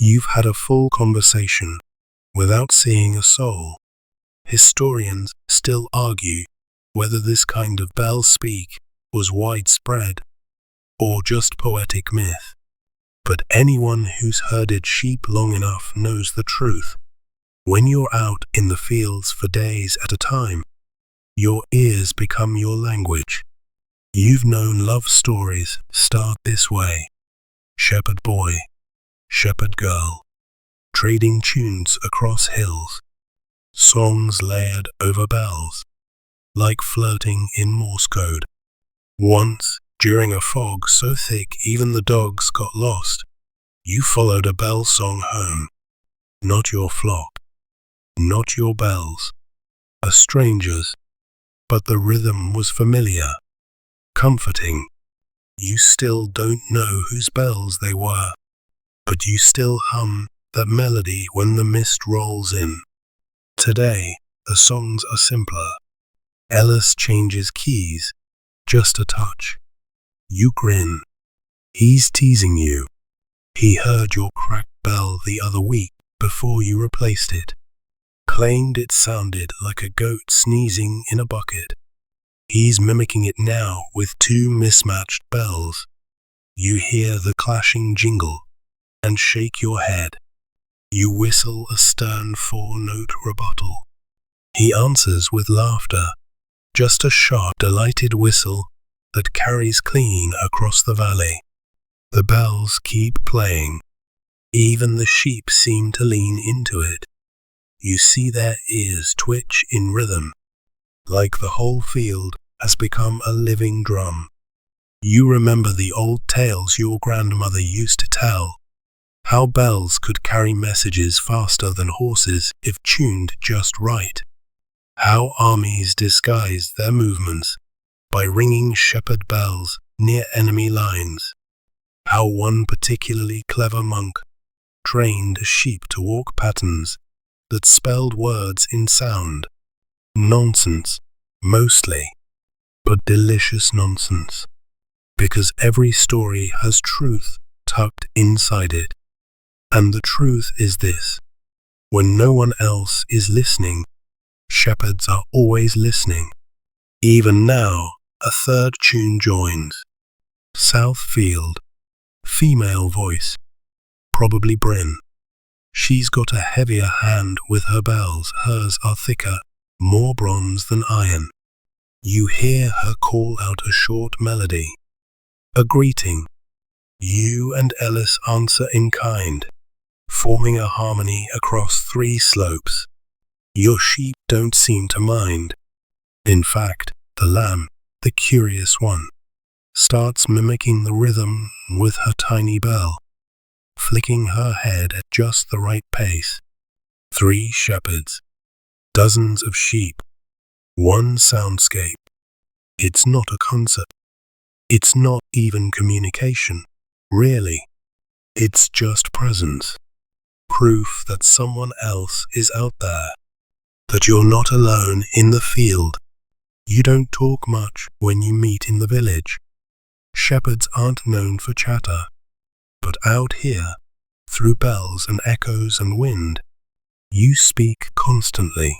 you've had a full conversation without seeing a soul. Historians still argue whether this kind of bell speak was widespread or just poetic myth. But anyone who's herded sheep long enough knows the truth. When you're out in the fields for days at a time, your ears become your language. You've known love stories start this way. Shepherd boy, shepherd girl, trading tunes across hills, songs layered over bells, like flirting in Morse code. Once, during a fog so thick even the dogs got lost, you followed a bell song home, not your flock, Not your bells, a stranger's, but the rhythm was familiar, comforting. You still don't know whose bells they were, but you still hum that melody when the mist rolls in. Today, the songs are simpler. Ellis changes keys, just a touch. You grin. He's teasing you. He heard your cracked bell the other week before you replaced it. Claimed it sounded like a goat sneezing in a bucket. He's mimicking it now with two mismatched bells. You hear the clashing jingle and shake your head. You whistle a stern four-note rebuttal. He answers with laughter, just a sharp, delighted whistle that carries clean across the valley. The bells keep playing. Even the sheep seem to lean into it. You see their ears twitch in rhythm, like the whole field has become a living drum. You remember the old tales your grandmother used to tell, how bells could carry messages faster than horses if tuned just right. How armies disguised their movements by ringing shepherd bells near enemy lines. How one particularly clever monk trained a sheep to walk patterns that spelled words in sound. Nonsense, mostly, but delicious nonsense, because every story has truth tucked inside it. And the truth is this: when no one else is listening, shepherds are always listening. Even now, a third tune joins. South Field, female voice, probably Bryn. She's got a heavier hand with her bells. Hers are thicker, more bronze than iron. You hear her call out a short melody, a greeting. You and Ellis answer in kind, forming a harmony across three slopes. Your sheep don't seem to mind. In fact, the lamb, the curious one, starts mimicking the rhythm with her tiny bell, flicking her head at just the right pace. 3 shepherds, dozens of sheep, one soundscape. It's not a concert. It's not even communication, really. It's just presence. Proof that someone else is out there, that you're not alone in the field. You don't talk much when you meet in the village. Shepherds aren't known for chatter, but out here, through bells and echoes and wind, you speak constantly.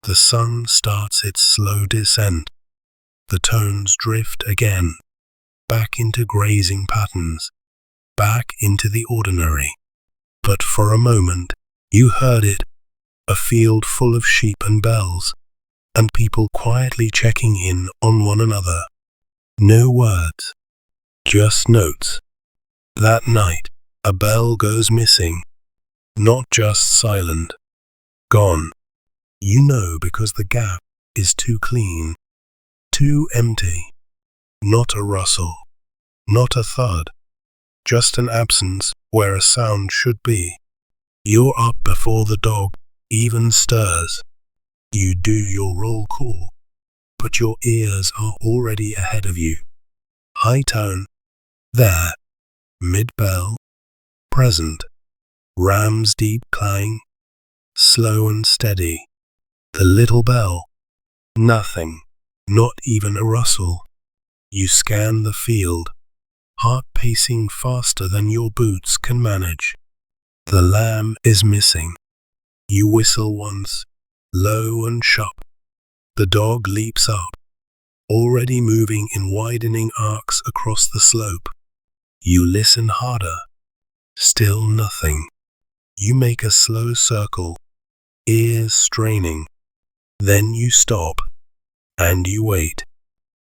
The sun starts its slow descent. The tones drift again, back into grazing patterns, back into the ordinary. But for a moment, you heard it, a field full of sheep and bells, and people quietly checking in on one another. No words, just notes. That night, a bell goes missing, not just silent, gone. You know because the gap is too clean, too empty. Not a rustle, not a thud, just an absence where a sound should be. You're up before the dog even stirs. You do your roll call, but your ears are already ahead of you. High tone, there, mid-bell, present, ram's deep clang, slow and steady. The little bell, nothing, not even a rustle. You scan the field, heart pacing faster than your boots can manage. The lamb is missing. You whistle once, low and sharp. The dog leaps up, already moving in widening arcs across the slope. You listen harder. Still nothing. You make a slow circle, ears straining. Then you stop, and you wait.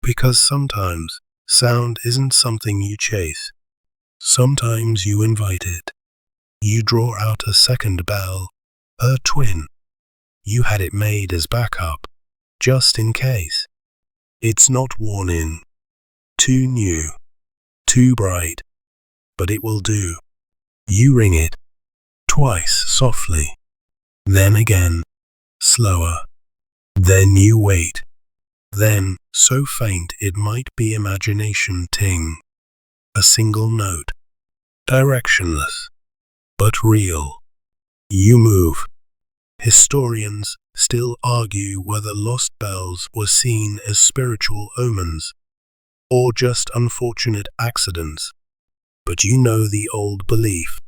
Because sometimes sound isn't something you chase. Sometimes you invite it. You draw out a second bell, a twin. You had it made as backup, just in case. It's not worn in, too new, too bright, but it will do. You ring it, twice softly. Then again, slower. Then you wait. Then, so faint it might be imagination ting. A single note. Directionless. But real. You move. Historians still argue whether lost bells were seen as spiritual omens, or just unfortunate accidents. But you know the old belief.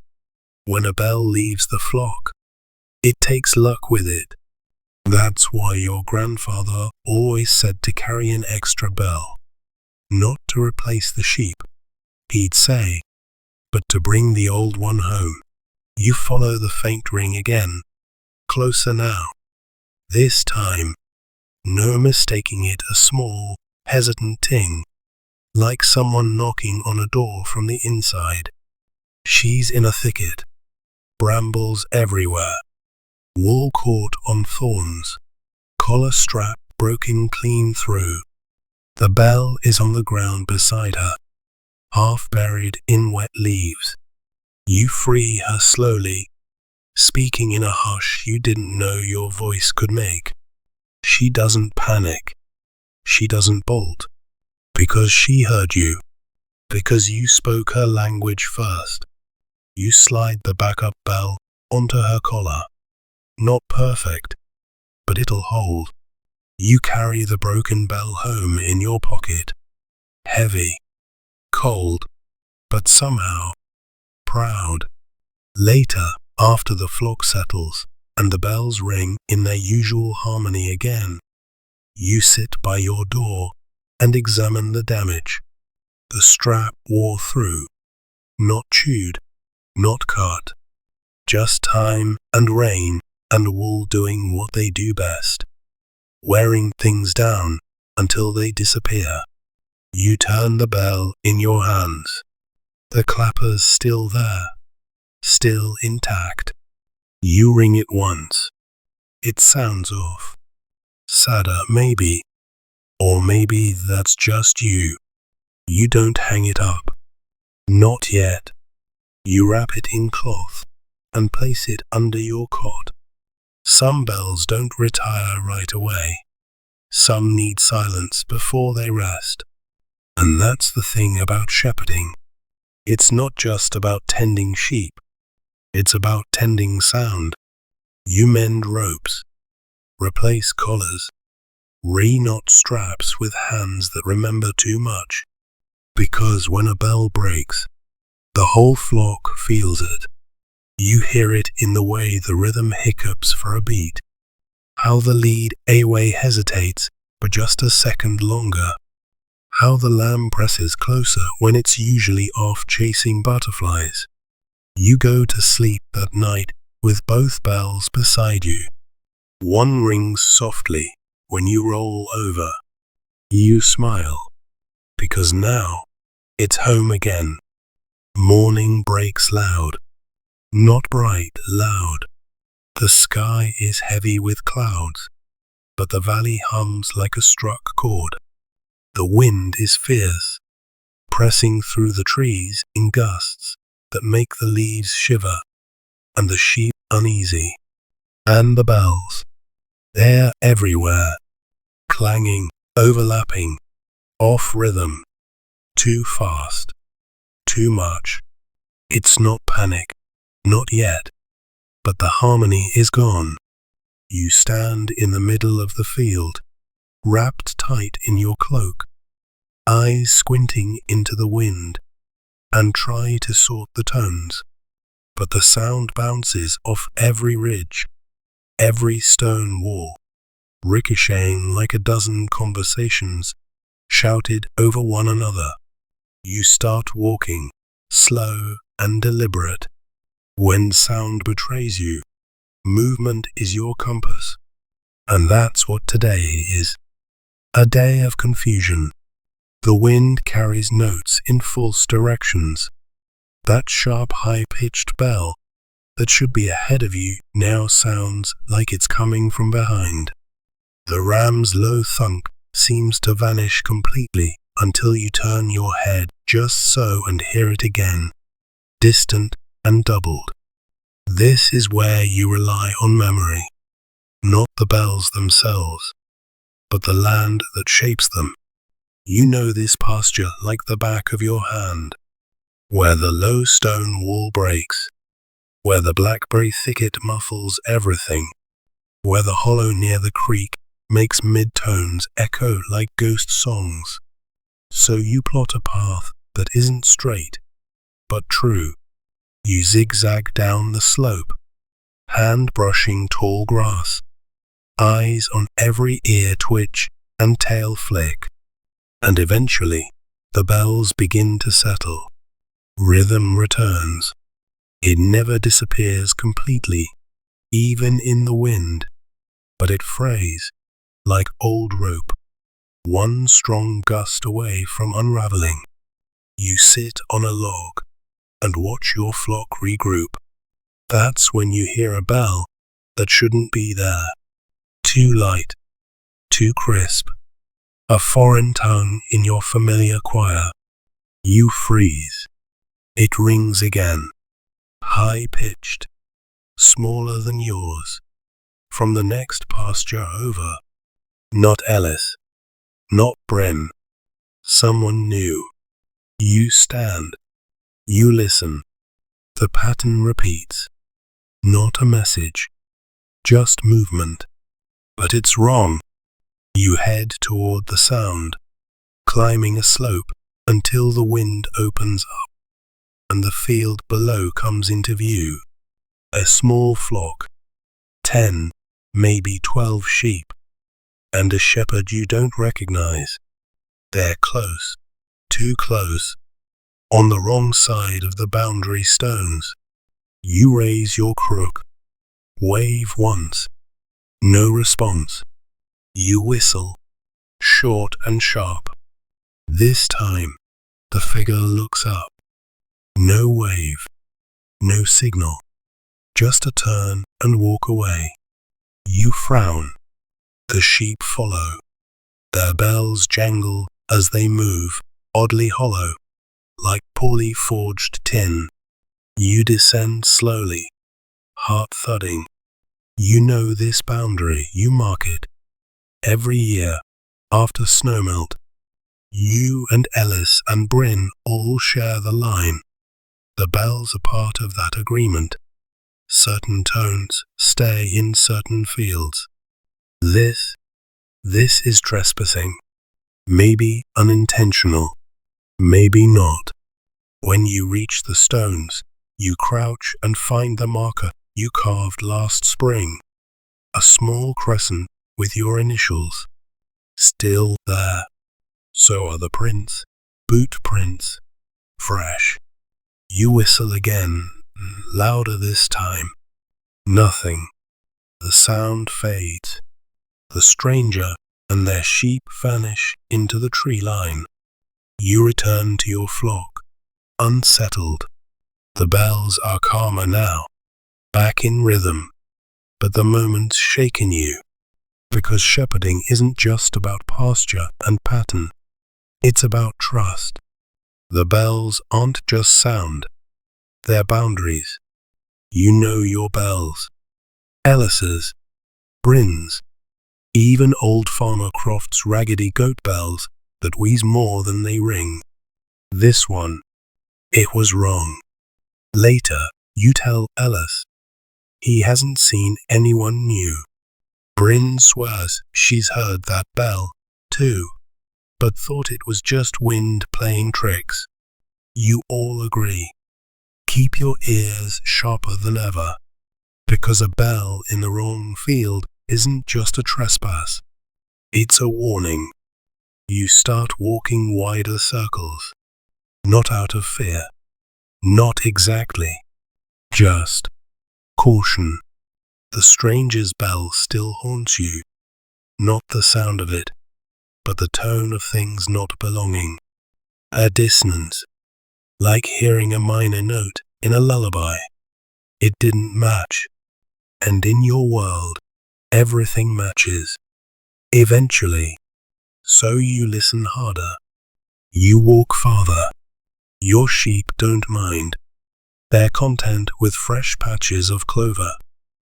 When a bell leaves the flock, it takes luck with it. That's why your grandfather always said to carry an extra bell. Not to replace the sheep, he'd say, but to bring the old one home. You follow the faint ring again. Closer now. This time, no mistaking it a small, hesitant ting, like someone knocking on a door from the inside. She's in a thicket. Brambles everywhere. Wool caught on thorns. Collar strap broken clean through. The bell is on the ground beside her, half buried in wet leaves. You free her slowly, speaking in a hush you didn't know your voice could make. She doesn't panic. She doesn't bolt. Because she heard you. Because you spoke her language first. You slide the backup bell onto her collar. Not perfect, but it'll hold. You carry the broken bell home in your pocket. Heavy, cold, but somehow proud. Later, after the flock settles and the bells ring in their usual harmony again, you sit by your door and examine the damage. The strap wore through, not chewed, not cut. Just time and rain and wool doing what they do best, wearing things down until they disappear. You turn the bell in your hands. The clapper's still there, still intact. You ring it once. It sounds off. Sadder maybe, or maybe that's just you. You don't hang it up. Not yet. You wrap it in cloth and place it under your cot. Some bells don't retire right away. Some need silence before they rest. And that's the thing about shepherding. It's not just about tending sheep. It's about tending sound. You mend ropes, replace collars, re-knot straps with hands that remember too much. Because when a bell breaks, the whole flock feels it. You hear it in the way the rhythm hiccups for a beat, how the lead away hesitates for just a second longer, how the lamb presses closer when it's usually off chasing butterflies. You go to sleep that night with both bells beside you. One rings softly when you roll over. You smile, because now it's home again. Morning breaks loud. Not bright, loud. The sky is heavy with clouds, but the valley hums like a struck chord. The wind is fierce, pressing through the trees in gusts that make the leaves shiver, and the sheep uneasy. And the bells, they're everywhere, clanging, overlapping, off rhythm, too fast, too much. It's not panic. Not yet, but the harmony is gone. You stand in the middle of the field, wrapped tight in your cloak, eyes squinting into the wind, and try to sort the tones. But the sound bounces off every ridge, every stone wall, ricocheting like a dozen conversations shouted over one another. You start walking, slow and deliberate. When sound betrays you, movement is your compass. And that's what today is. A day of confusion. The wind carries notes in false directions. That sharp, high-pitched bell that should be ahead of you now sounds like it's coming from behind. The ram's low thunk seems to vanish completely until you turn your head just so and hear it again, distant and doubled. This is where you rely on memory, not the bells themselves, but the land that shapes them. You know this pasture like the back of your hand, where the low stone wall breaks, where the blackberry thicket muffles everything, where the hollow near the creek makes mid-tones echo like ghost songs. So you plot a path that isn't straight, but true. You zigzag down the slope, hand brushing tall grass, eyes on every ear twitch and tail flick, and eventually the bells begin to settle. Rhythm returns. It never disappears completely, even in the wind, but it frays like old rope, one strong gust away from unraveling. You sit on a log and watch your flock regroup. That's when you hear a bell that shouldn't be there. Too light, too crisp, a foreign tongue in your familiar choir. You freeze. It rings again, high-pitched, smaller than yours, from the next pasture over. Not Ellis, not Bryn, someone new. You stand, you listen. The pattern repeats. Not a message, just movement. But it's wrong. You head toward the sound, climbing a slope until the wind opens up and the field below comes into view. A small flock, 10, maybe 12 sheep, and a shepherd you don't recognize. They're close, too close, on the wrong side of the boundary stones. You raise your crook, wave once, no response. You whistle, short and sharp. This time, the figure looks up. No wave, no signal, just a turn and walk away. You frown. The sheep follow. Their bells jangle as they move, oddly hollow, like poorly forged tin. You descend slowly, heart thudding. You know this boundary, you mark it. Every year, after snowmelt, you and Ellis and Bryn all share the line. The bells are part of that agreement. Certain tones stay in certain fields. This is trespassing. Maybe unintentional, maybe not. When you reach the stones, you crouch and find the marker you carved last spring. A small crescent with your initials. Still there. So are the prints, boot prints, fresh. You whistle again, louder this time. Nothing. The sound fades. The stranger and their sheep vanish into the tree line. You return to your flock, unsettled. The bells are calmer now, back in rhythm, but the moment's shaken you, because shepherding isn't just about pasture and pattern. It's about trust. The bells aren't just sound, they're boundaries. You know your bells. Ellis's, Bryn's, even old Farmer Croft's raggedy goat bells that wheeze more than they ring. This one, it was wrong. Later, you tell Ellis. He hasn't seen anyone new. Bryn swears she's heard that bell, too, but thought it was just wind playing tricks. You all agree. Keep your ears sharper than ever, because a bell in the wrong field isn't just a trespass. It's a warning. You start walking wider circles. Not out of fear. Not exactly. Just caution. The stranger's bell still haunts you. Not the sound of it, but the tone of things not belonging. A dissonance, like hearing a minor note in a lullaby. It didn't match. And in your world, everything matches. Eventually. So you listen harder. You walk farther. Your sheep don't mind. They're content with fresh patches of clover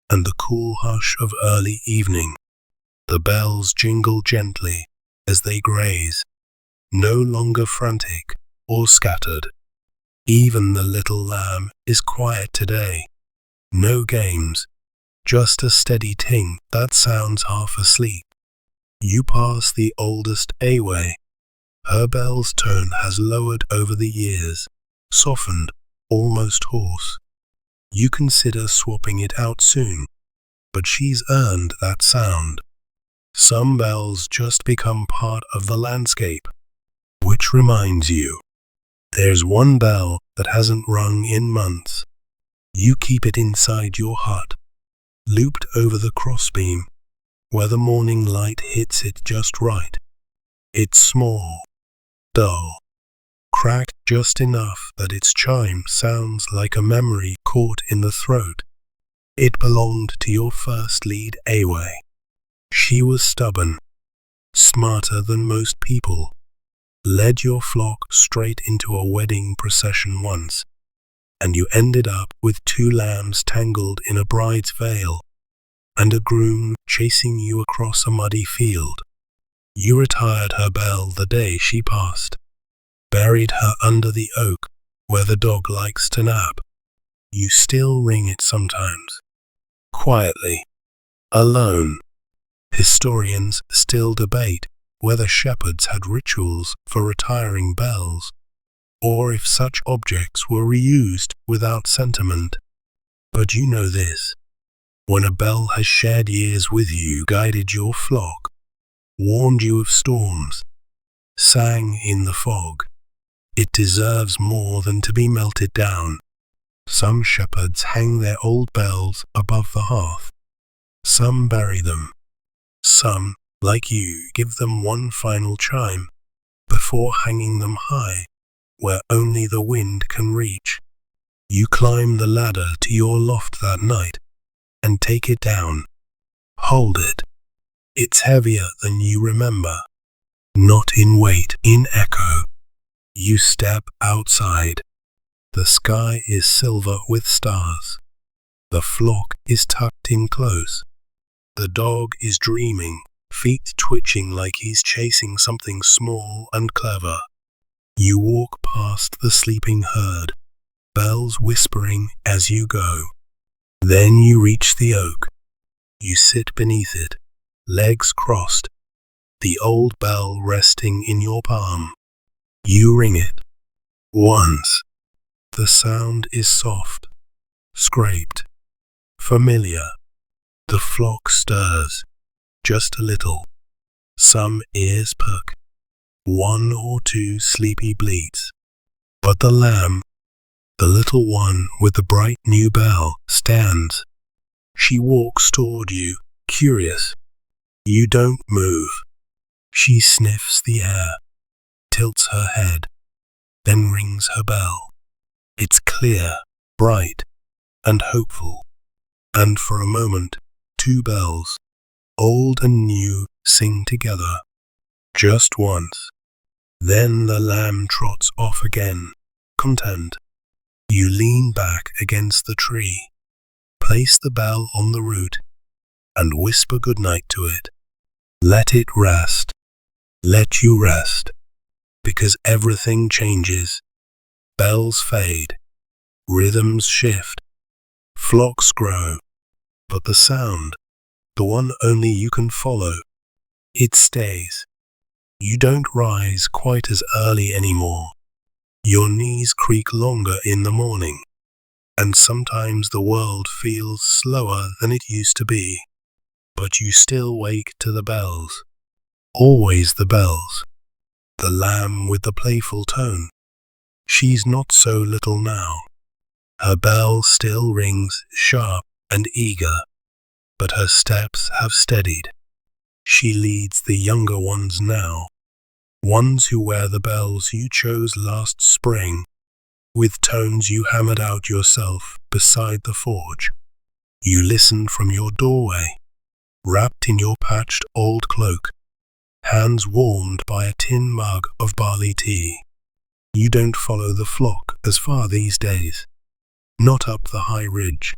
and the cool hush of early evening. The bells jingle gently as they graze, no longer frantic or scattered. Even the little lamb is quiet today. No games, just a steady ting that sounds half asleep. You pass the oldest away. Her bell's tone has lowered over the years, softened, almost hoarse. You consider swapping it out soon, but she's earned that sound. Some bells just become part of the landscape. Which reminds you, there's one bell that hasn't rung in months. You keep it inside your hut, looped over the crossbeam, where the morning light hits it just right. It's small, dull, cracked just enough that its chime sounds like a memory caught in the throat. It belonged to your first lead away. She was stubborn, smarter than most people, led your flock straight into a wedding procession once, and you ended up with 2 lambs tangled in a bride's veil and a groom chasing you across a muddy field. You retired her bell the day she passed, buried her under the oak where the dog likes to nap. You still ring it sometimes, quietly, alone. Historians still debate whether shepherds had rituals for retiring bells, or if such objects were reused without sentiment. But you know this: when a bell has shared years with you, guided your flock, warned you of storms, sang in the fog, it deserves more than to be melted down. Some shepherds hang their old bells above the hearth. Some bury them. Some, like you, give them one final chime before hanging them high, where only the wind can reach. You climb the ladder to your loft that night and take it down. Hold it. It's heavier than you remember. Not in weight, in echo. You step outside. The sky is silver with stars. The flock is tucked in close. The dog is dreaming, feet twitching like he's chasing something small and clever. You walk past the sleeping herd, bells whispering as you go. Then you reach the oak. You sit beneath it, legs crossed, the old bell resting in your palm. You ring it. Once. The sound is soft, scraped, familiar. The flock stirs, just a little. Some ears perk, 1 or 2 sleepy bleats. But the lamb, the little one with the bright new bell, stands. She walks toward you, curious. You don't move. She sniffs the air, tilts her head, then rings her bell. It's clear, bright, and hopeful. And for a moment, 2 bells, old and new, sing together. Just once. Then the lamb trots off again, content. You lean back against the tree, place the bell on the root, and whisper goodnight to it. Let it rest. Let you rest. Because everything changes. Bells fade. Rhythms shift. Flocks grow. But the sound, the one only you can follow, it stays. You don't rise quite as early anymore. Your knees creak longer in the morning, and sometimes the world feels slower than it used to be. But you still wake to the bells. Always the bells. The lamb with the playful tone. She's not so little now. Her bell still rings sharp and eager, but her steps have steadied. She leads the younger ones now, ones who wear the bells you chose last spring, with tones you hammered out yourself beside the forge. You listened from your doorway, wrapped in your patched old cloak, hands warmed by a tin mug of barley tea. You don't follow the flock as far these days. not up the high ridge,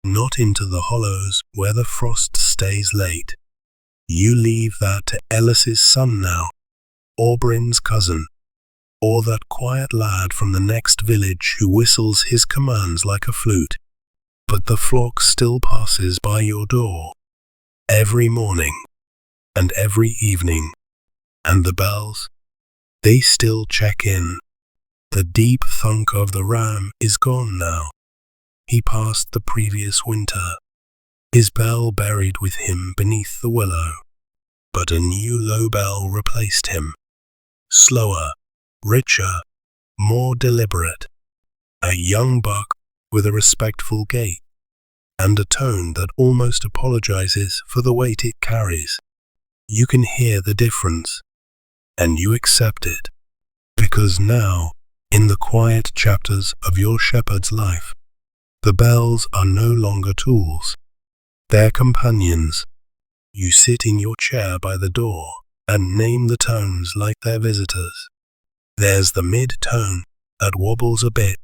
not into the hollows where the frost stays late. You leave that to Ellis's son now, or Bryn's cousin, or that quiet lad from the next village who whistles his commands like a flute. But the flock still passes by your door, every morning and every evening, and the bells, they still check in. The deep thunk of the ram is gone now. He passed the previous winter, his bell buried with him beneath the willow, but a new low bell replaced him, slower, richer, more deliberate, a young buck with a respectful gait, and a tone that almost apologizes for the weight it carries. You can hear the difference, and you accept it, because now, in the quiet chapters of your shepherd's life, the bells are no longer tools, they're companions. You sit in your chair by the door and name the tones like they're visitors. There's the mid-tone that wobbles a bit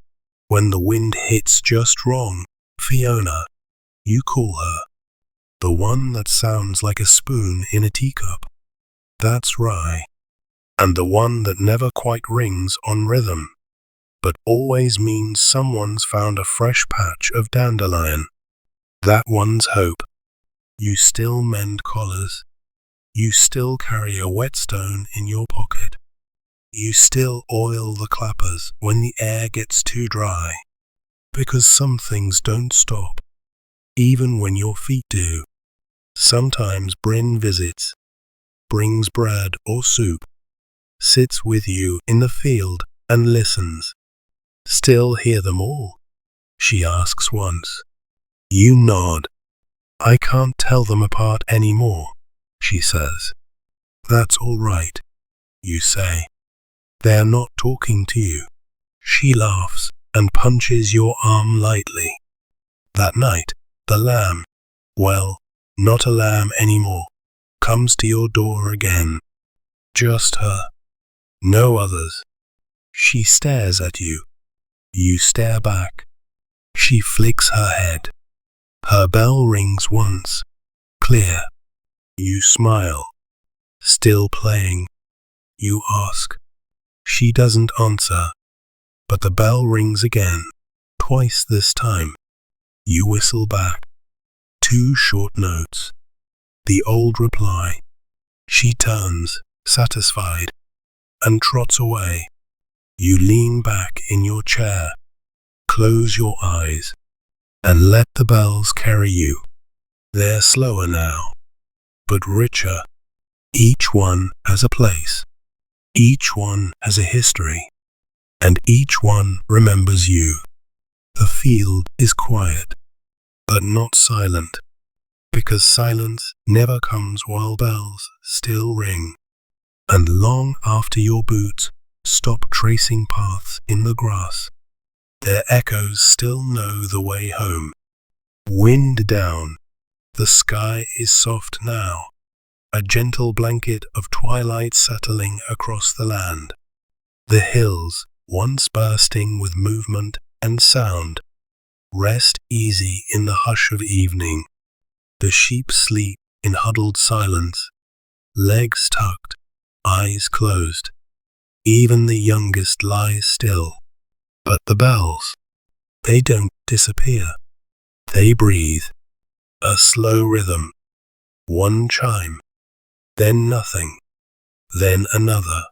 when the wind hits just wrong, Fiona, you call her. The one that sounds like a spoon in a teacup, that's Rye. And the one that never quite rings on rhythm, but always means someone's found a fresh patch of dandelion, that one's Hope. You still mend collars. You still carry a whetstone in your pocket. You still oil the clappers when the air gets too dry, because some things don't stop, even when your feet do. Sometimes Bryn visits, brings bread or soup, sits with you in the field and listens. Still hear them all? She asks once. You nod. I can't tell them apart anymore, she says. That's all right, you say. They're not talking to you. She laughs and punches your arm lightly. That night, the lamb, well, not a lamb anymore, comes to your door again. Just her. No others. She stares at you. You stare back. She flicks her head. Her bell rings once, clear. You smile. Still playing. You ask. She doesn't answer, but the bell rings again, twice this time. You whistle back. 2 short notes. The old reply. She turns, satisfied, and trots away. You lean back in your chair, close your eyes, and let the bells carry you. They're slower now, but richer. Each one has a place. Each one has a history, and each one remembers you. The field is quiet, but not silent, because silence never comes while bells still ring. And long after your boots stop tracing paths in the grass, their echoes still know the way home. Wind down, the sky is soft now, a gentle blanket of twilight settling across the land. The hills, once bursting with movement and sound, rest easy in the hush of evening. The sheep sleep in huddled silence, legs tucked, eyes closed. Even the youngest lies still. But the bells, they don't disappear. They breathe, a slow rhythm, one chime, then nothing, then another,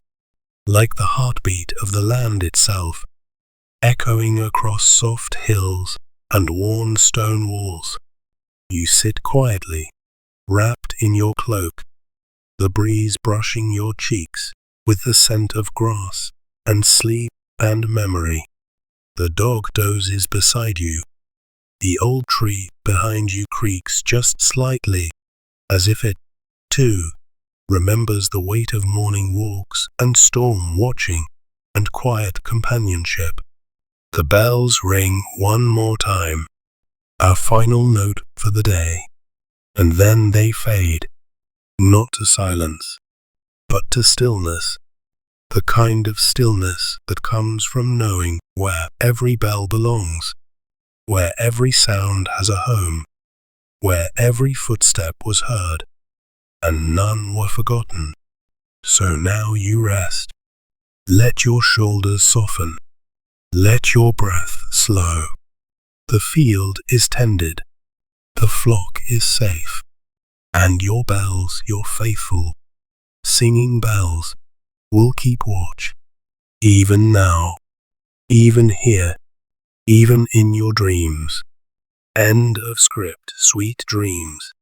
like the heartbeat of the land itself, echoing across soft hills and worn stone walls. You sit quietly, wrapped in your cloak, the breeze brushing your cheeks with the scent of grass and sleep and memory. The dog dozes beside you. The old tree behind you creaks just slightly, as if it, too, remembers the weight of morning walks and storm watching and quiet companionship. The bells ring one more time, our final note for the day, and then they fade, not to silence, but to stillness, the kind of stillness that comes from knowing where every bell belongs. where every sound has a home, where every footstep was heard, and none were forgotten. So now you rest. Let your shoulders soften. Let your breath slow. The field is tended. The flock is safe. And your bells, your faithful, singing bells, will keep watch. Even now, even here, even in your dreams. End of script. Sweet dreams.